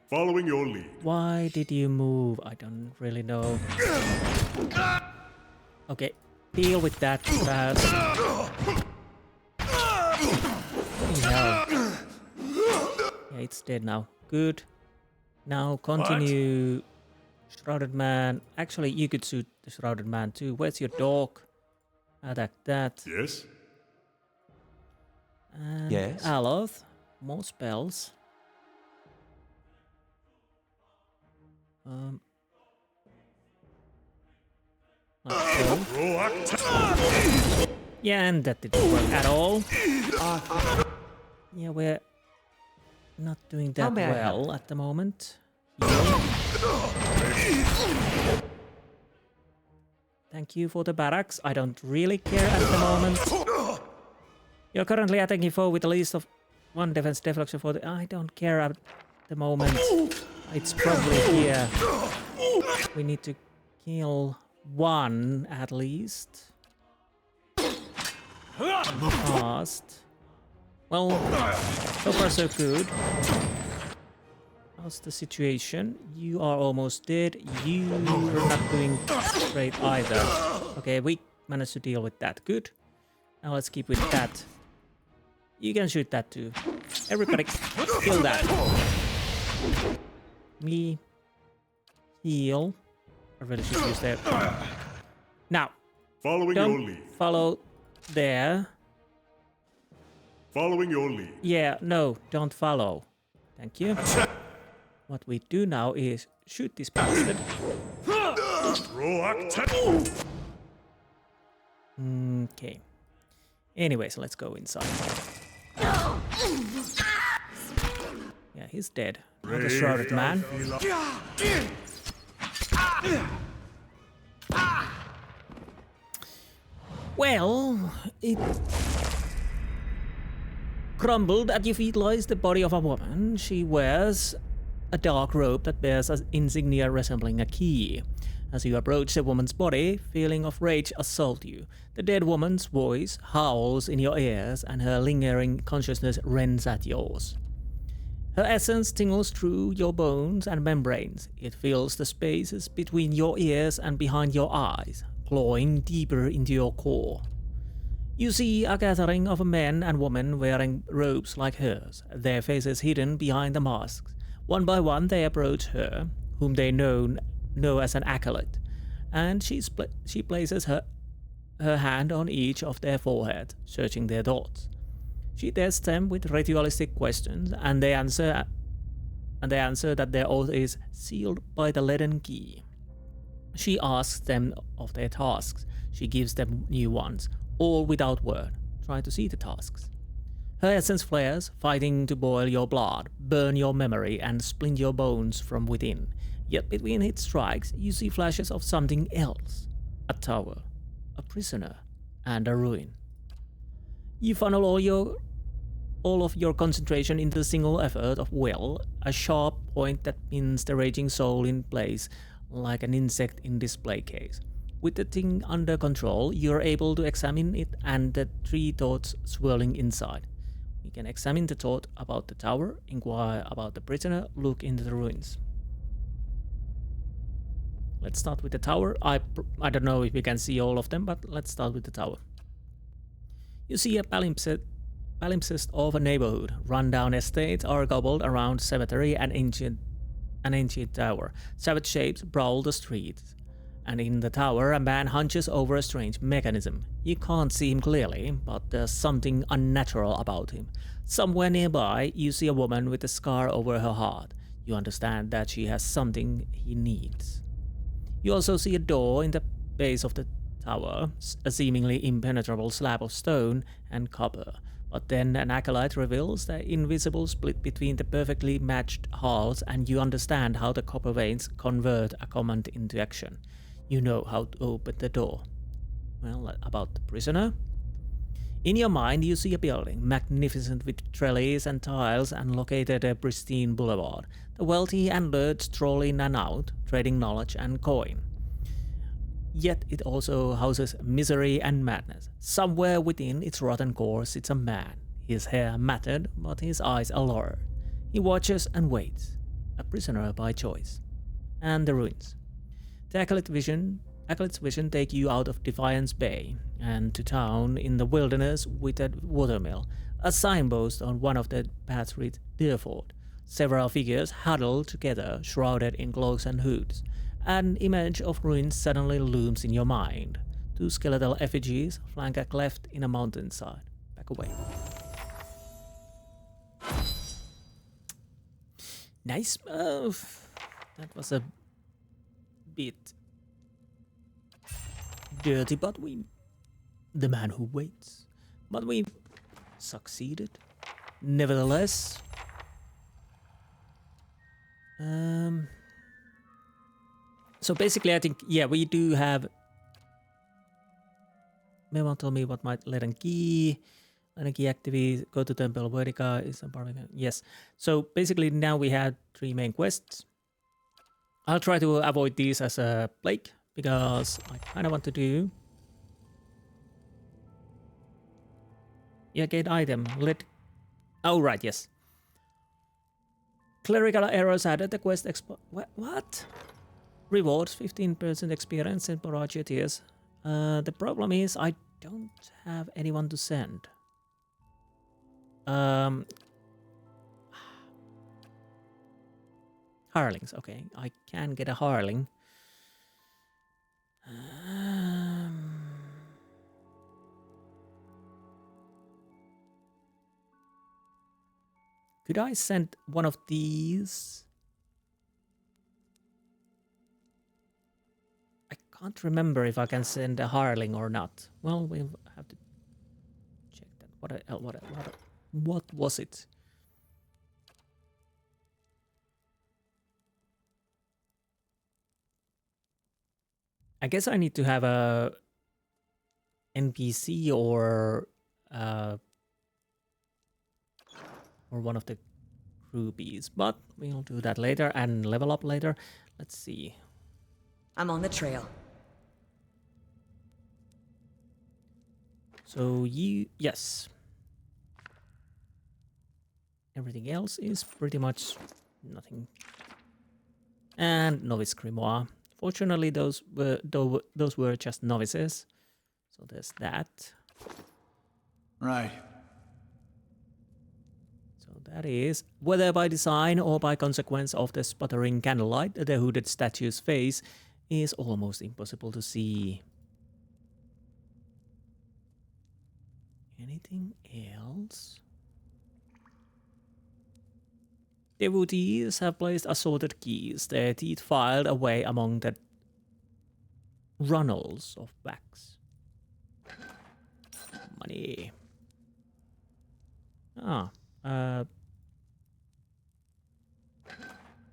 Following your lead. Why did you move? I don't really know. Okay, deal with that fast. No. Yeah, it's dead now. Good. Now continue. Shrouded man. Actually, you could shoot the shrouded man too. Where's your dog? Attack that. Yes? And Yes? Aloth. More spells. Like so. Yeah, and that didn't work at all. Yeah, we're not doing that may I well at the moment. Thank you for the barracks. I don't really care at the moment. You're currently attacking foe with the least of one defense deflection for the... I don't care at the moment. It's probably here. We need to kill one at least. Fast. Well, so far so good. How's the situation? You are almost dead. You are not doing great either. Okay, we managed to deal with that. Good. Now let's keep with that. You can shoot that too. Everybody kill that. Me. Heal. I really should use that. Now. Following your lead. Follow there. Following your lead. Yeah, no, don't follow. Thank you. What we do now is shoot this bastard. Okay. Anyways, let's go inside. Yeah, he's dead. Not a shrouded man. Well, it crumbled at your feet lies the body of a woman. She wears a dark robe that bears an insignia resembling a key. As you approach the woman's body, feeling of rage assault you. The dead woman's voice howls in your ears, and her lingering consciousness rends at yours. Her essence tingles through your bones and membranes. It fills the spaces between your ears and behind your eyes, clawing deeper into your core. You see a gathering of men and women wearing robes like hers, their faces hidden behind the masks. One by one they approach her, whom they know as an acolyte, and she places her hand on each of their foreheads, searching their thoughts. She tests them with ritualistic questions, and they answer that their oath is sealed by the leaden key. She asks them of their tasks. She gives them new ones, all without word. Try to see the tasks. Her essence flares, fighting to boil your blood, burn your memory, and splint your bones from within. Yet between its strikes, you see flashes of something else. A tower, a prisoner, and a ruin. You funnel all of your concentration into a single effort of will, a sharp point that pins the raging soul in place like an insect in display case. With the thing under control, you are able to examine it and the three thoughts swirling inside. We can examine the thought about the tower, inquire about the prisoner, look into the ruins. Let's start with the tower. I don't know if we can see all of them, but let's start with the tower. You see a palimpsest of a neighborhood. Rundown estates are gobbled around cemetery and an ancient tower. Savage shapes prowl the streets. And in the tower, a man hunches over a strange mechanism. You can't see him clearly, but there's something unnatural about him. Somewhere nearby, you see a woman with a scar over her heart. You understand that she has something he needs. You also see a door in the base of the tower, a seemingly impenetrable slab of stone and copper. But then an acolyte reveals the invisible split between the perfectly matched halves, and you understand how the copper veins convert a command into action. You know how to open the door. Well, about the prisoner? In your mind, you see a building, magnificent with trellis and tiles, and located a pristine boulevard. The wealthy and lured stroll in and out, trading knowledge and coin. Yet it also houses misery and madness. Somewhere within its rotten core sits a man, his hair matted, but his eyes alert. He watches and waits, a prisoner by choice. And the ruins. The acolyte's vision take you out of Defiance Bay and to town in the wilderness with a watermill. A signpost on one of the paths reads Deerford. Several figures huddle together, shrouded in cloaks and hoods. An image of ruins suddenly looms in your mind. Two skeletal effigies flank a cleft in a mountainside. Back away. Nice move. That was a bit dirty, but the man who waits. But we succeeded. Nevertheless. So basically, I think, yeah, we do have. Maybe tell me what my leaden key activity. Go to Temple Woedica is a part of it. Yes. So basically, now we have 3 main quests. I'll try to avoid these as a plague because I kind of want to do. Yeah, get item. Oh, right, yes. Clerical errors added. The quest what? Rewards 15% experience and Borachia tiers. The problem is I don't have anyone to send. Harlings, okay. I can get a Harling. Could I send one of these? I can't remember if I can send a Harling or not. Well, we'll have to check that. What was it? I guess I need to have a NPC or one of the groupies, but we'll do that later and level up later. Let's see. I'm on the trail. So yes. Everything else is pretty much nothing. And Novice Grimoire. Fortunately, those were just novices. So there's that. Right. So that is, whether by design or by consequence of the sputtering candlelight, the hooded statue's face is almost impossible to see. Anything else? Devotees have placed assorted keys, their teeth filed away among the runnels of wax. Money.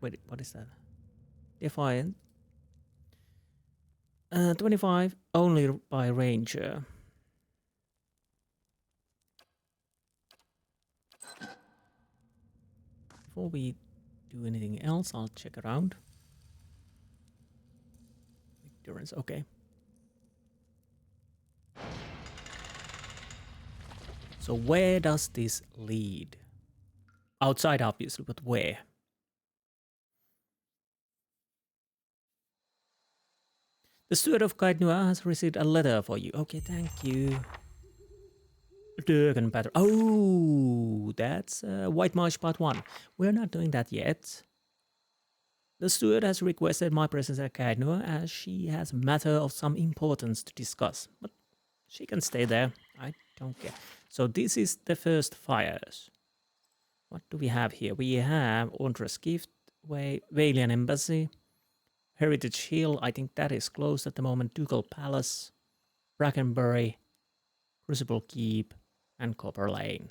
Wait, what is that? Defiant. 25 only by ranger. Before we do anything else, I'll check around. Durance, okay. So where does this lead? Outside, obviously, but where? The steward of Kaidnua has received a letter for you. Okay, thank you. Durgan pattern. Oh, that's White Marsh Part 1. We're not doing that yet. The steward has requested my presence at Kaidnua as she has a matter of some importance to discuss. But she can stay there. I don't care. So this is the first fires. What do we have here? We have Ondra's Gift, Valian Embassy, Heritage Hill. I think that is closed at the moment. Ducal Palace, Brackenbury, Crucible Keep, and Copper Lane.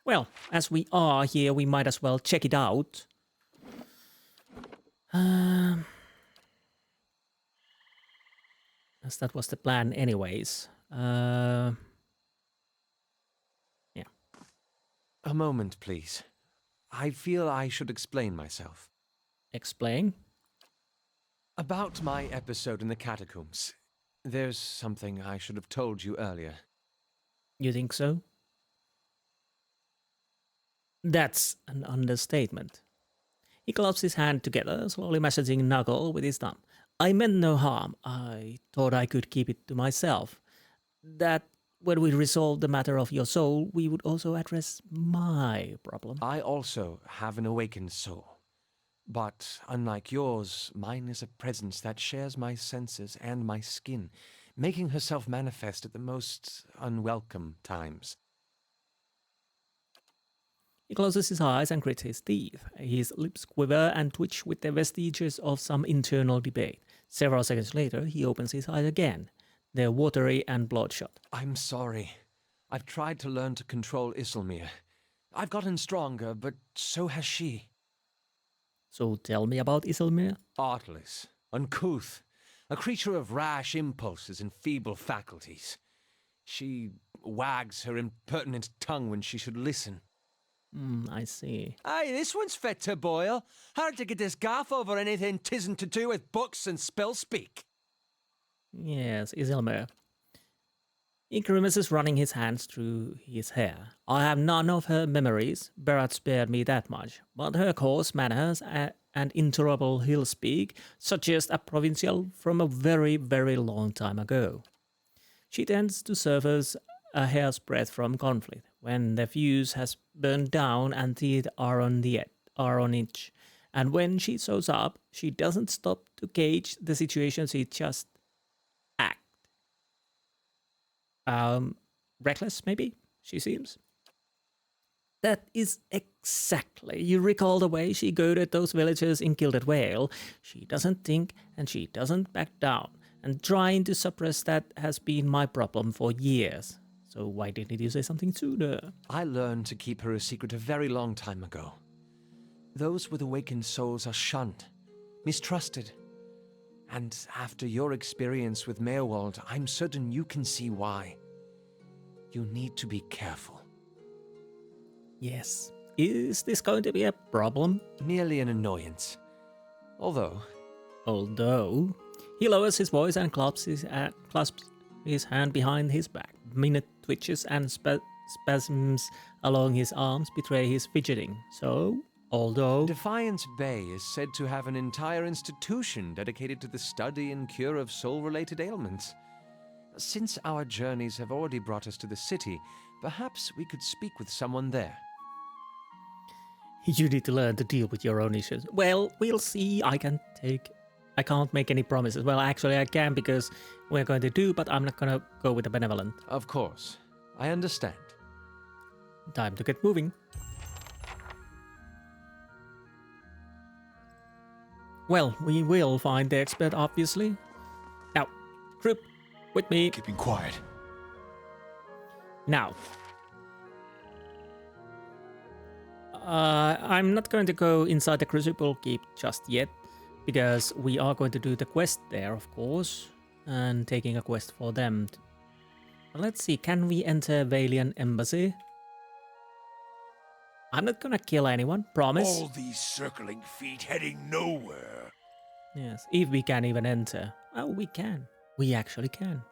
Well, as we are here, we might as well check it out. As that was the plan anyways. Yeah. A moment, please. I feel I should explain myself. Explain? About my episode in the Catacombs. There's something I should have told you earlier. You think so? That's an understatement. He claps his hand together, slowly massaging knuckle with his thumb. I meant no harm. I thought I could keep it to myself. That when we resolve the matter of your soul, we would also address my problem. I also have an awakened soul. But unlike yours, mine is a presence that shares my senses and my skin, making herself manifest at the most unwelcome times. He closes his eyes and grits his teeth. His lips quiver and twitch with the vestiges of some internal debate. Several seconds later, he opens his eyes again. They're watery and bloodshot. I'm sorry. I've tried to learn to control Isilmir. I've gotten stronger, but so has she. So tell me about Isilmir. Artless, uncouth, a creature of rash impulses and feeble faculties. She wags her impertinent tongue when she should listen. I see. Aye, this one's fit to boil. Hard to get this gaff over anything tisn't to do with books and spell speak. Yes, Isilmir. He grimaces, running his hands through his hair. I have none of her memories. Berat spared me that much. But her coarse manners and interruptible hill speak suggest a provincial from a very, very long time ago. She tends to surface a hair's breadth from conflict, when the fuse has burned down and teeth are on edge. And when she shows up, she doesn't stop to gauge the situation, she just act. Reckless, maybe, she seems. That is exactly. You recall the way she goaded those villagers in Gilded Vale. She doesn't think and she doesn't back down. And trying to suppress that has been my problem for years. So why didn't you say something sooner? I learned to keep her a secret a very long time ago. Those with awakened souls are shunned, mistrusted. And after your experience with Meowald, I'm certain you can see why. You need to be careful. Yes. Is this going to be a problem? Merely an annoyance. Although, he lowers his voice and clasps his hand behind his back. Minute twitches and spasms along his arms betray his fidgeting. So, although... Defiance Bay is said to have an entire institution dedicated to the study and cure of soul-related ailments. Since our journeys have already brought us to the city, perhaps we could speak with someone there. You need to learn to deal with your own issues. Well, we'll see. I can take I can't make any promises. Well, actually I can because we're going to do, but I'm not going to go with the benevolent. Of course. I understand. Time to get moving. Well, we will find the expert, obviously. Now, group with me. Keeping quiet. Now. I'm not going to go inside the Crucible Keep just yet, because we are going to do the quest there, of course, and taking a quest for them. Let's see, can we enter Valian Embassy? I'm not gonna kill anyone, promise. All these circling feet heading nowhere. Yes, if we can even enter. Oh, we can. We actually can.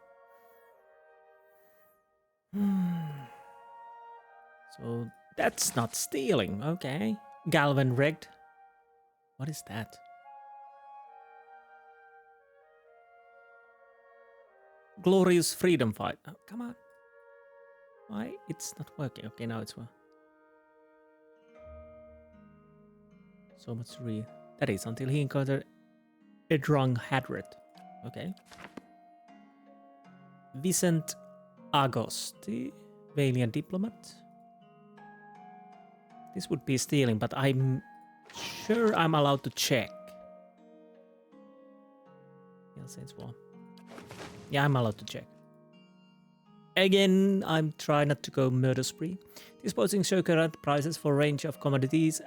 So that's not stealing, okay. Galvan rigged. What is that? Glorious freedom fight. Oh, come on. Why? It's not working. Okay, now it's working. So much to read. That is until he encountered Edrung Hadred. Okay. Vicent Agosti, Valiant Diplomat. This would be stealing, but I'm sure I'm allowed to check. Yeah, I'm allowed to check. Again, I'm trying not to go murder spree. Disposing current prices for range of commodities,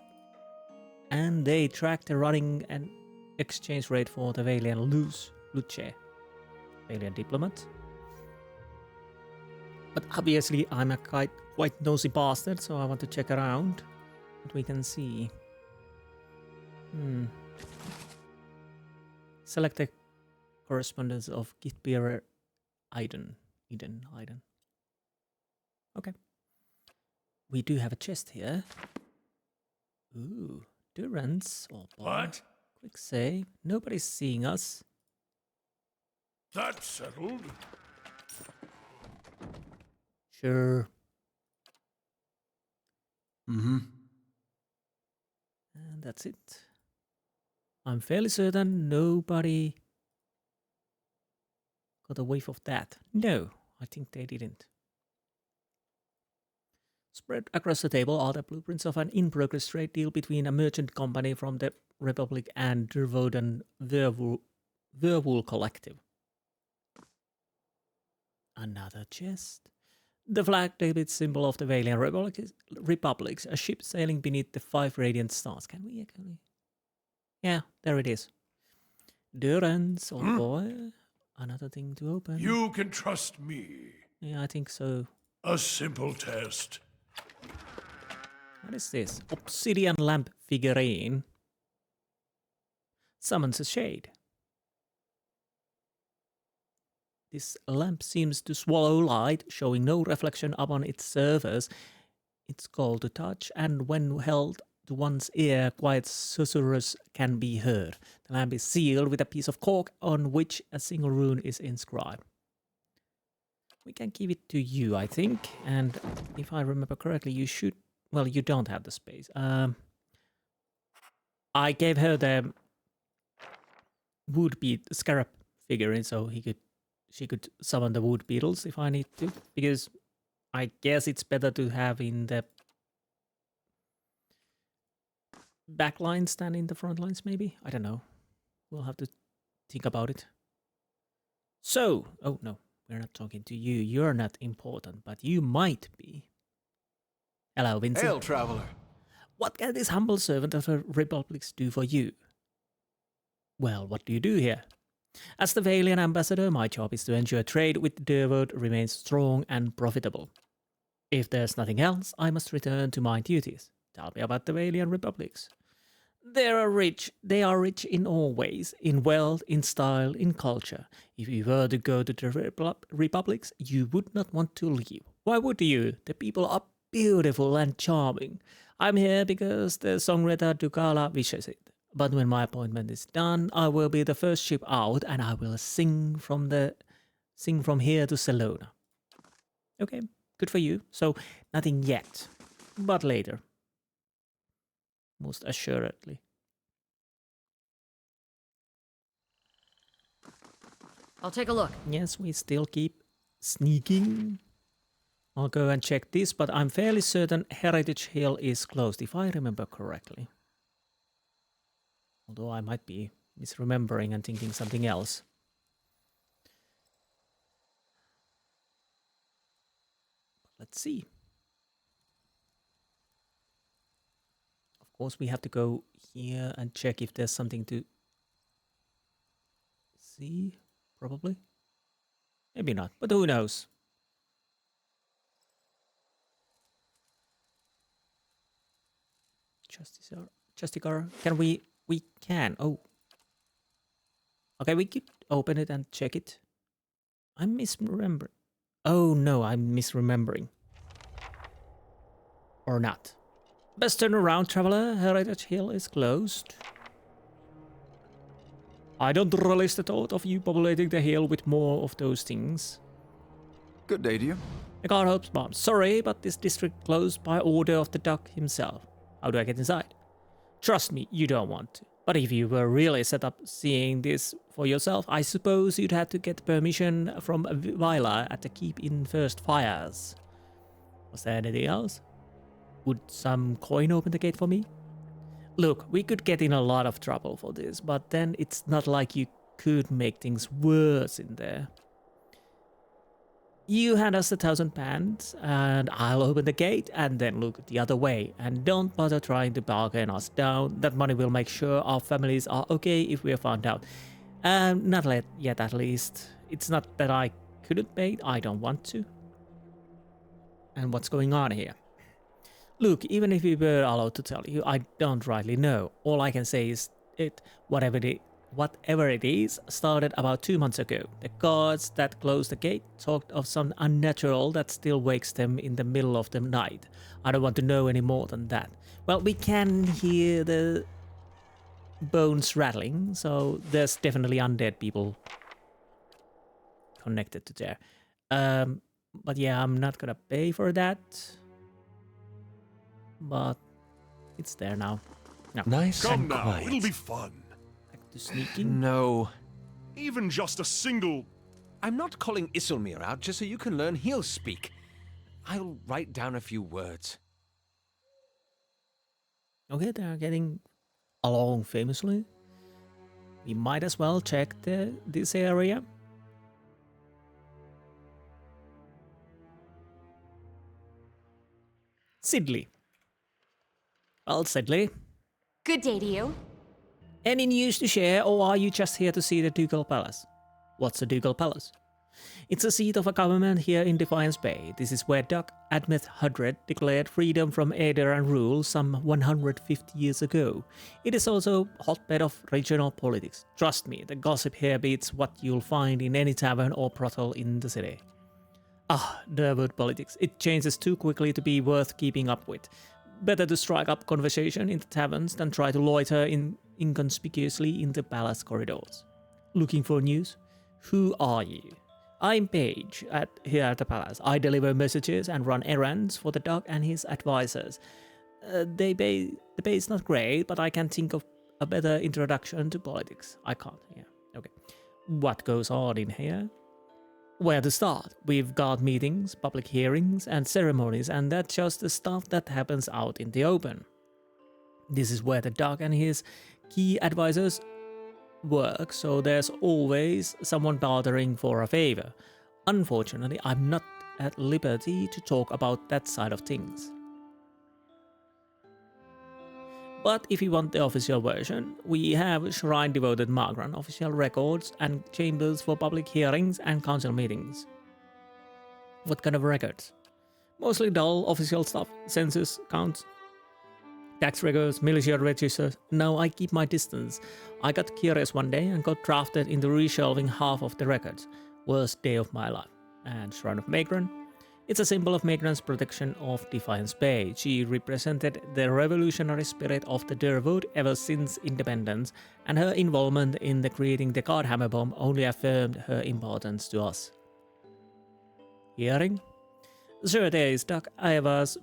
and they track the running and exchange rate for the Valiant Luce, Valiant Diplomat. But obviously, I'm a quite nosy bastard, so I want to check around what we can see. Select the correspondence of gift bearer Iden. Okay. We do have a chest here. Ooh, Durance. Oh boy. What? Quick save. Nobody's seeing us. That's settled. Sure. And that's it. I'm fairly certain nobody got a whiff of that. No, I think they didn't. Spread across the table are the blueprints of an in-progress trade deal between a merchant company from the Republic and Durvodan Verwool Collective. Another chest. The flag debit symbol of the Valiant Republic, a ship sailing beneath the 5 radiant stars. Can we actually? Yeah, there it is. Durance, oh boy. Another thing to open. You can trust me. Yeah, I think so. A simple test. What is this? Obsidian lamp figurine. Summons a shade. This lamp seems to swallow light, showing no reflection upon its surface. It's cold to touch, and when held to one's ear, quiet susurrus can be heard. The lamp is sealed with a piece of cork on which a single rune is inscribed. We can give it to you, I think, and if I remember correctly, you should... Well, you don't have the space. I gave her the wood scarab figurine, so she could summon the wood beetles if I need to, because I guess it's better to have in the back lines than in the front lines, maybe? I don't know. We'll have to think about it. So, oh no, we're not talking to you. You're not important, but you might be. Hello, Vincent. Hail, traveler. What can this humble servant of the Republic do for you? Well, what do you do here? As the Valiant ambassador, my job is to ensure trade with Durwood remains strong and profitable. If there's nothing else, I must return to my duties. Tell me about the Valiant Republics. They are rich in all ways, in wealth, in style, in culture. If you were to go to the Republics, you would not want to leave. Why would you? The people are beautiful and charming. I'm here because the songwriter Dukala wishes it. But when my appointment is done, I will be the first ship out, and I will sing from here to Salona. Okay, good for you. So nothing yet, but later. Most assuredly. I'll take a look. Yes, we still keep sneaking. I'll go and check this, but I'm fairly certain Heritage Hill is closed, if I remember correctly. Although I might be misremembering and thinking something else. Let's see. Of course, we have to go here and check if there's something to see, probably. Maybe not, but who knows? Justicar, can we can. Oh. Okay, we could open it and check it. I'm misremembering. Oh no, I'm misremembering. Or not. Best turn around, traveler. Heritage Hill is closed. I don't relish the thought of you populating the hill with more of those things. Good day to you. I got hopes, Mom. Sorry, but this district closed by order of the duck himself. How do I get inside? Trust me, you don't want to. But if you were really set up seeing this for yourself, I suppose you'd have to get permission from Vila at the Keep in First Fires. Was there anything else? Would some coin open the gate for me? Look, we could get in a lot of trouble for this, but then it's not like you could make things worse in there. You hand us 1,000 pounds, and I'll open the gate and then look the other way. And don't bother trying to bargain us down. That money will make sure our families are okay if we are found out. Not yet, at least. It's not that I couldn't pay, I don't want to. And what's going on here? Look, even if we were allowed to tell you, I don't rightly know. All I can say is whatever it is, started about 2 months ago. The guards that closed the gate talked of some unnatural that still wakes them in the middle of the night. I don't want to know any more than that. Well, we can hear the bones rattling, so there's definitely undead people connected to there. But yeah, I'm not gonna pay for that. But it's there now. No. Nice Come and now, quiet. it'll be fun. To sneaking. No. Even just a single... I'm not calling Isilmir out just so you can learn he'll speak. I'll write down a few words. Okay, they're getting along famously. We might as well check this area. Sidley. Well, Sidley. Good day to you. Any news to share, or are you just here to see the Ducal Palace? What's the Ducal Palace? It's the seat of a government here in Defiance Bay. This is where Duck Admeth Hudred declared freedom from Aether and rule some 150 years ago. It is also a hotbed of regional politics. Trust me, the gossip here beats what you'll find in any tavern or brothel in the city. Ah, the word politics. It changes too quickly to be worth keeping up with. Better to strike up conversation in the taverns than try to loiter inconspicuously in the palace corridors. Looking for news? Who are you? I'm Paige here at the palace. I deliver messages and run errands for the Duck and his advisors. The pay is not great, but I can think of a better introduction to politics. I can't, yeah. Okay. What goes on in here? Where to start? We've got meetings, public hearings, and ceremonies, and that's just the stuff that happens out in the open. This is where the Duck and his key advisors work, so there's always someone bartering for a favor. Unfortunately, I'm not at liberty to talk about that side of things. But if you want the official version, we have shrine-devoted Magran official records and chambers for public hearings and council meetings. What kind of records? Mostly dull official stuff, census, counts, tax records, militia registers. No, I keep my distance. I got curious one day and got drafted into reshelving half of the records. Worst day of my life. And Shrine of Magran? It's a symbol of Magran's protection of Defiance Bay. She represented the revolutionary spirit of the Durwood ever since independence, and her involvement in creating the Godhammer bomb only affirmed her importance to us. Hearing? Sure, there is Duck Ivar's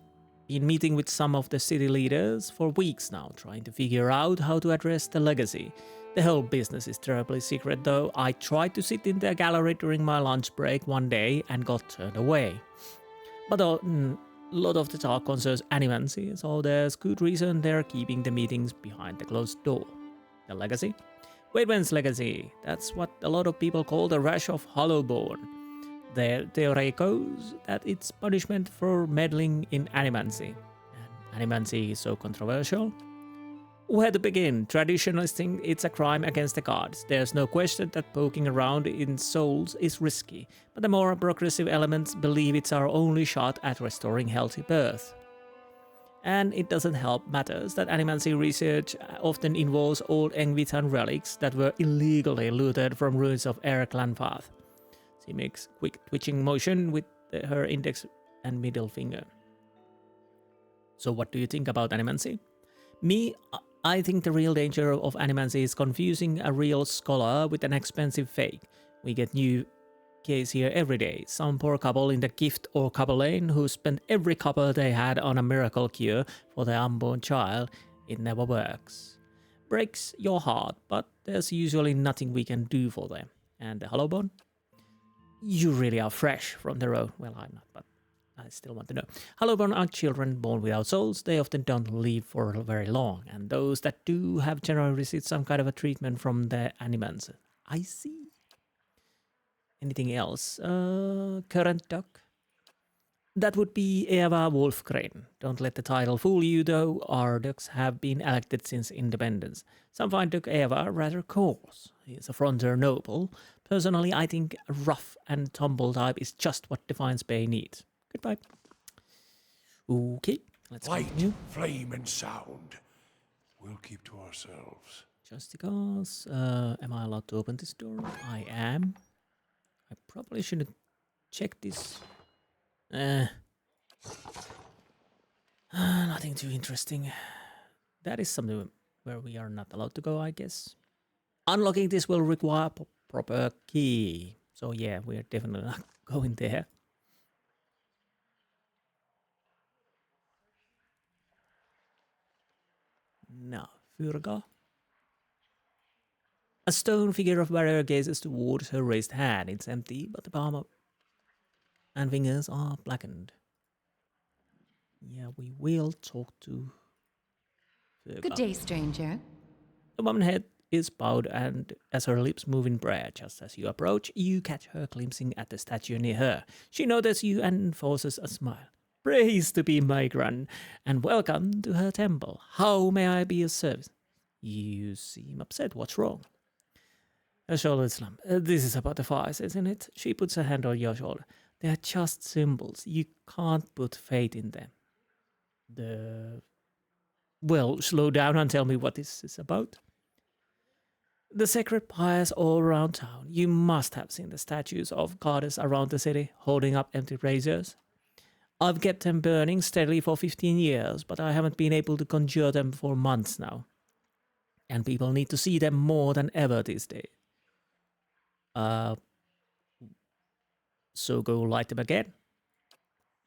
been meeting with some of the city leaders for weeks now, trying to figure out how to address the legacy. The whole business is terribly secret though. I tried to sit in the gallery during my lunch break one day and got turned away. But a lot of the talk concerns animancy, so there's good reason they're keeping the meetings behind the closed door. The legacy? Wademan's legacy. That's what a lot of people call the Rush of Hollowborn. The theory goes that it's punishment for meddling in animancy. And animancy is so controversial. Where to begin? Traditionalists think it's a crime against the gods. There's no question that poking around in souls is risky, but the more progressive elements believe it's our only shot at restoring healthy birth. And it doesn't help matters that animancy research often involves old Engvitan relics that were illegally looted from ruins of Air Clanfath. She makes quick twitching motion with her index and middle finger. So what do you think about animancy? Me, I think the real danger of animancy is confusing a real scholar with an expensive fake. We get new case here every day. Some poor couple in the gift or couple lane who spent every copper they had on a miracle cure for their unborn child. It never works. Breaks your heart, but there's usually nothing we can do for them. And the Hollowborn? You really are fresh from the road. Well, I'm not, but I still want to know. Hollowborn are children born without souls. They often don't live for very long, and those that do have generally received some kind of a treatment from the animans. I see. Anything else? Current duck? That would be Eva Wolfgren. Don't let the title fool you, though. Our ducks have been elected since independence. Some find Duck Eva rather coarse. He is a frontier noble. Personally, I think a rough and tumble type is just what defines Bay needs. Goodbye. Okay, let's Light, continue. flame, and sound. We'll keep to ourselves. Just because. Am I allowed to open this door? I am. I probably shouldn't check this. Nothing too interesting. That is something where we are not allowed to go, I guess. Unlocking this will require a proper key. So yeah, we're definitely not going there. Now, Furga. A stone figure of warrior gazes towards her raised hand. It's empty, but the palm and fingers are blackened. Yeah, we will talk to Furga. Good day, stranger. The woman's head is bowed, and as her lips move in prayer, just as you approach, you catch her glimpsing at the statue near her. She notices you and forces a smile. Praise to be Migran, and welcome to her temple. How may I be of service? You seem upset. What's wrong? Her shoulders slump. This is about the fires, isn't it? She puts her hand on your shoulder. They are just symbols. You can't put faith in them. Well, slow down and tell me what this is about. The sacred pyres all around town. You must have seen the statues of goddess around the city, holding up empty braziers. I've kept them burning steadily for 15 years, but I haven't been able to conjure them for months now. And people need to see them more than ever these days. So go light them again.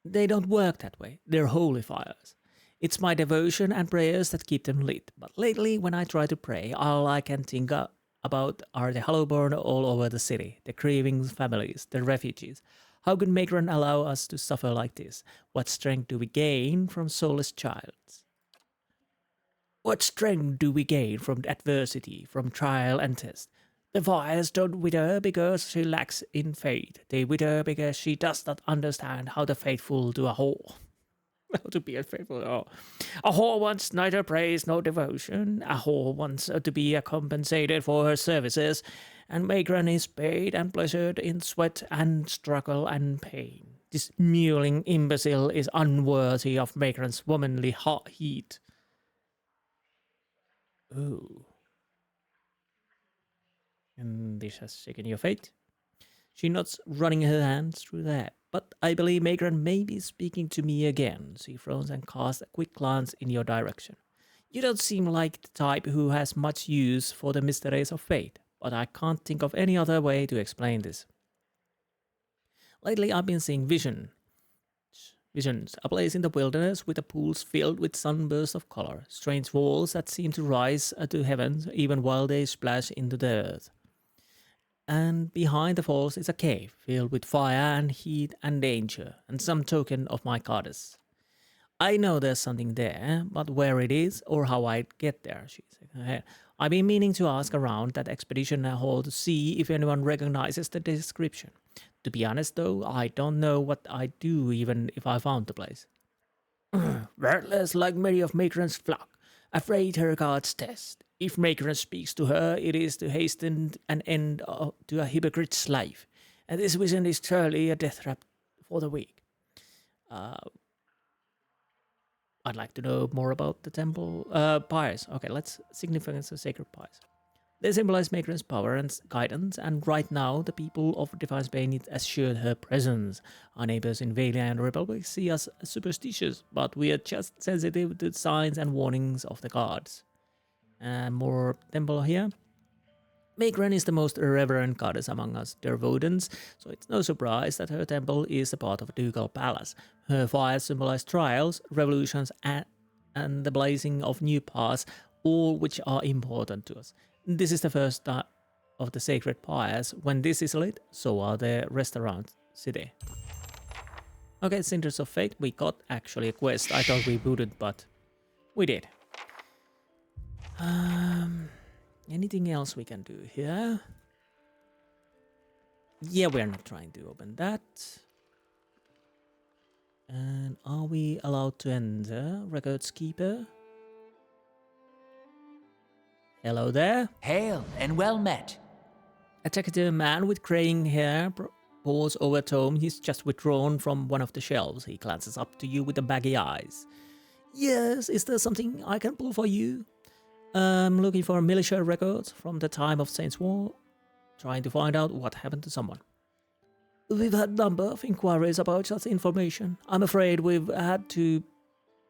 They don't work that way. They're holy fires. It's my devotion and prayers that keep them lit. But lately, when I try to pray, all I can think about are the Hollowborn all over the city, the grieving families, the refugees. How could Magran allow us to suffer like this? What strength do we gain from soulless childs? What strength do we gain from adversity, from trial and test? The fires don't wither because she lacks in faith. They wither because she does not understand how the faithful do a whore. How to be a faithful whore. A whore wants neither praise nor devotion. A whore wants to be compensated for her services, and Magran is paid and pleasured in sweat and struggle and pain. This mewling imbecile is unworthy of Magran's womanly hot heat. Oh. And this has shaken your faith? She nods, running her hands through the hair. But I believe Magran may be speaking to me again. She frowns and casts a quick glance in your direction. You don't seem like the type who has much use for the mysteries of fate, but I can't think of any other way to explain this. Lately I've been seeing vision. Visions. A place in the wilderness with the pools filled with sunbursts of color. Strange walls that seem to rise to heaven even while they splash into the earth. And behind the falls is a cave filled with fire and heat and danger, and some token of my goddess. I know there's something there, but where it is or how I'd get there, she said. I've been meaning to ask around that expedition hall to see if anyone recognizes the description. To be honest, though, I don't know what I'd do even if I found the place. Wordless like many of Makryn's flock, afraid her god's test. If Makryn speaks to her, it is to hasten an end to a hypocrite's life, and this vision is surely a death trap for the weak. I'd like to know more about the temple pyres. Okay, let's significance of sacred pyres. They symbolize Makryn's power and guidance, and right now the people of Defiance Bay need assured her presence. Our neighbors in Vale and Republic see us as superstitious, but we are just sensitive to signs and warnings of the gods. More temple here. Makryn is the most reverent goddess among us Dervodans, so it's no surprise that her temple is a part of a ducal palace. Her fires symbolize trials, revolutions, and the blazing of new paths, all which are important to us. This is the first of the sacred pyres. When this is lit, so are the rest around city. Okay, Cinders of Fate. We got actually a quest. I thought we wouldn't, but we did. Anything else we can do here? Yeah, we're not trying to open that. And are we allowed to enter? Records Keeper? Hello there. Hail and well met. A talkative man with graying hair pores over a tome he's just withdrawn from one of the shelves. He glances up to you with the baggy eyes. Yes, is there something I can pull for you? I'm looking for militia records from the time of Saints' War, trying to find out what happened to someone. We've had a number of inquiries about such information. I'm afraid we've had to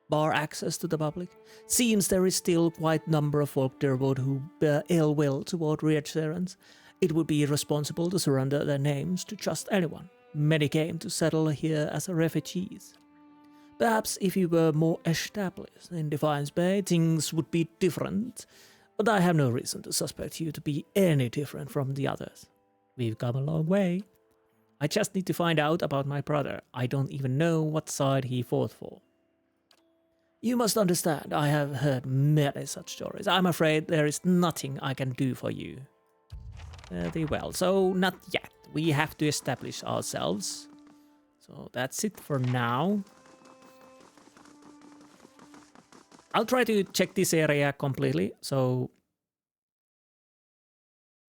bar access to the public. Seems there is still quite a number of folk Derwood who bear ill will toward readherents. It would be irresponsible to surrender their names to just anyone. Many came to settle here as refugees. Perhaps if you were more established in Defiance Bay, things would be different, but I have no reason to suspect you to be any different from the others. We've come a long way. I just need to find out about my brother. I don't even know what side he fought for. You must understand, I have heard many such stories. I'm afraid there is nothing I can do for you. Very well, so not yet. We have to establish ourselves. So that's it for now. I'll try to check this area completely, so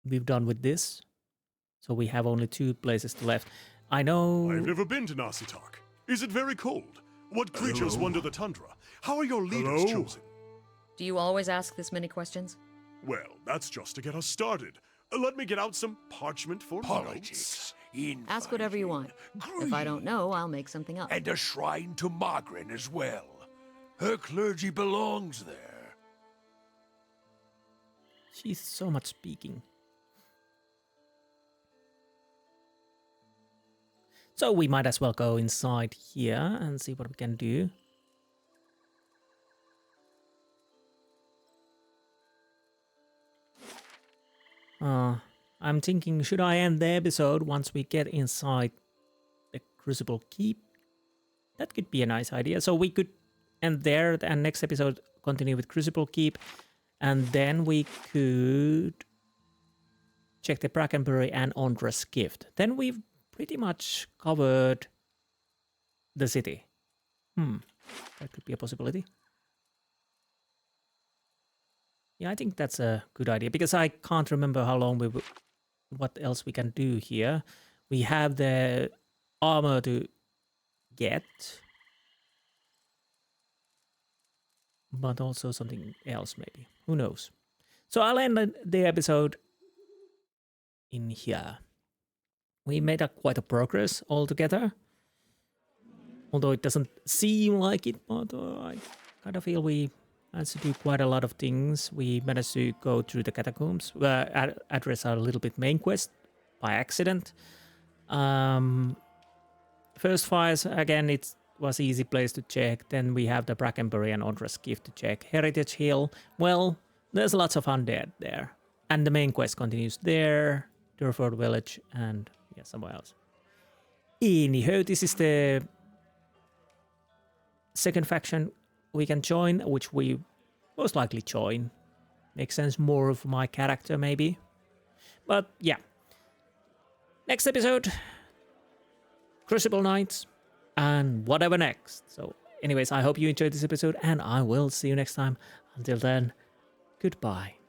we've done with this. So we have only 2 places left. I know... I've never been to Nasitak. Is it very cold? What creatures wander the tundra? How are your leaders chosen? Do you always ask this many questions? Well, that's just to get us started. Let me get out some parchment for Politics, notes. Ask whatever you want. If I don't know, I'll make something up. And a shrine to Makryn as well. Her clergy belongs there. She's so much speaking. So we might as well go inside here and see what we can do. I'm thinking, should I end the episode once we get inside the Crucible Keep? That could be a nice idea. So we could end there and next episode continue with Crucible Keep. And then we could check the Brackenbury and Ondra's Gift. Then we've pretty much covered the city. That could be a possibility. Yeah, I think that's a good idea because I can't remember how long what else we can do here. We have the armor to get, but also something else maybe. Who knows? So I'll end the episode in here. We made quite a progress altogether. Although it doesn't seem like it, but I kind of feel we managed to do quite a lot of things. We managed to go through the Catacombs, address our little bit main quest by accident. First fires, again, was easy place to check. Then we have the Brackenbury and Ondra's Gift to check. Heritage Hill, well, there's lots of undead there. And the main quest continues there, Durford Village, and yeah, somewhere else. Anyhow, this is the second faction we can join, which we most likely join. Makes sense, more of my character maybe. But yeah. Next episode, Crucible Knights, and whatever next. So anyways, I hope you enjoyed this episode, and I will see you next time. Until then, goodbye.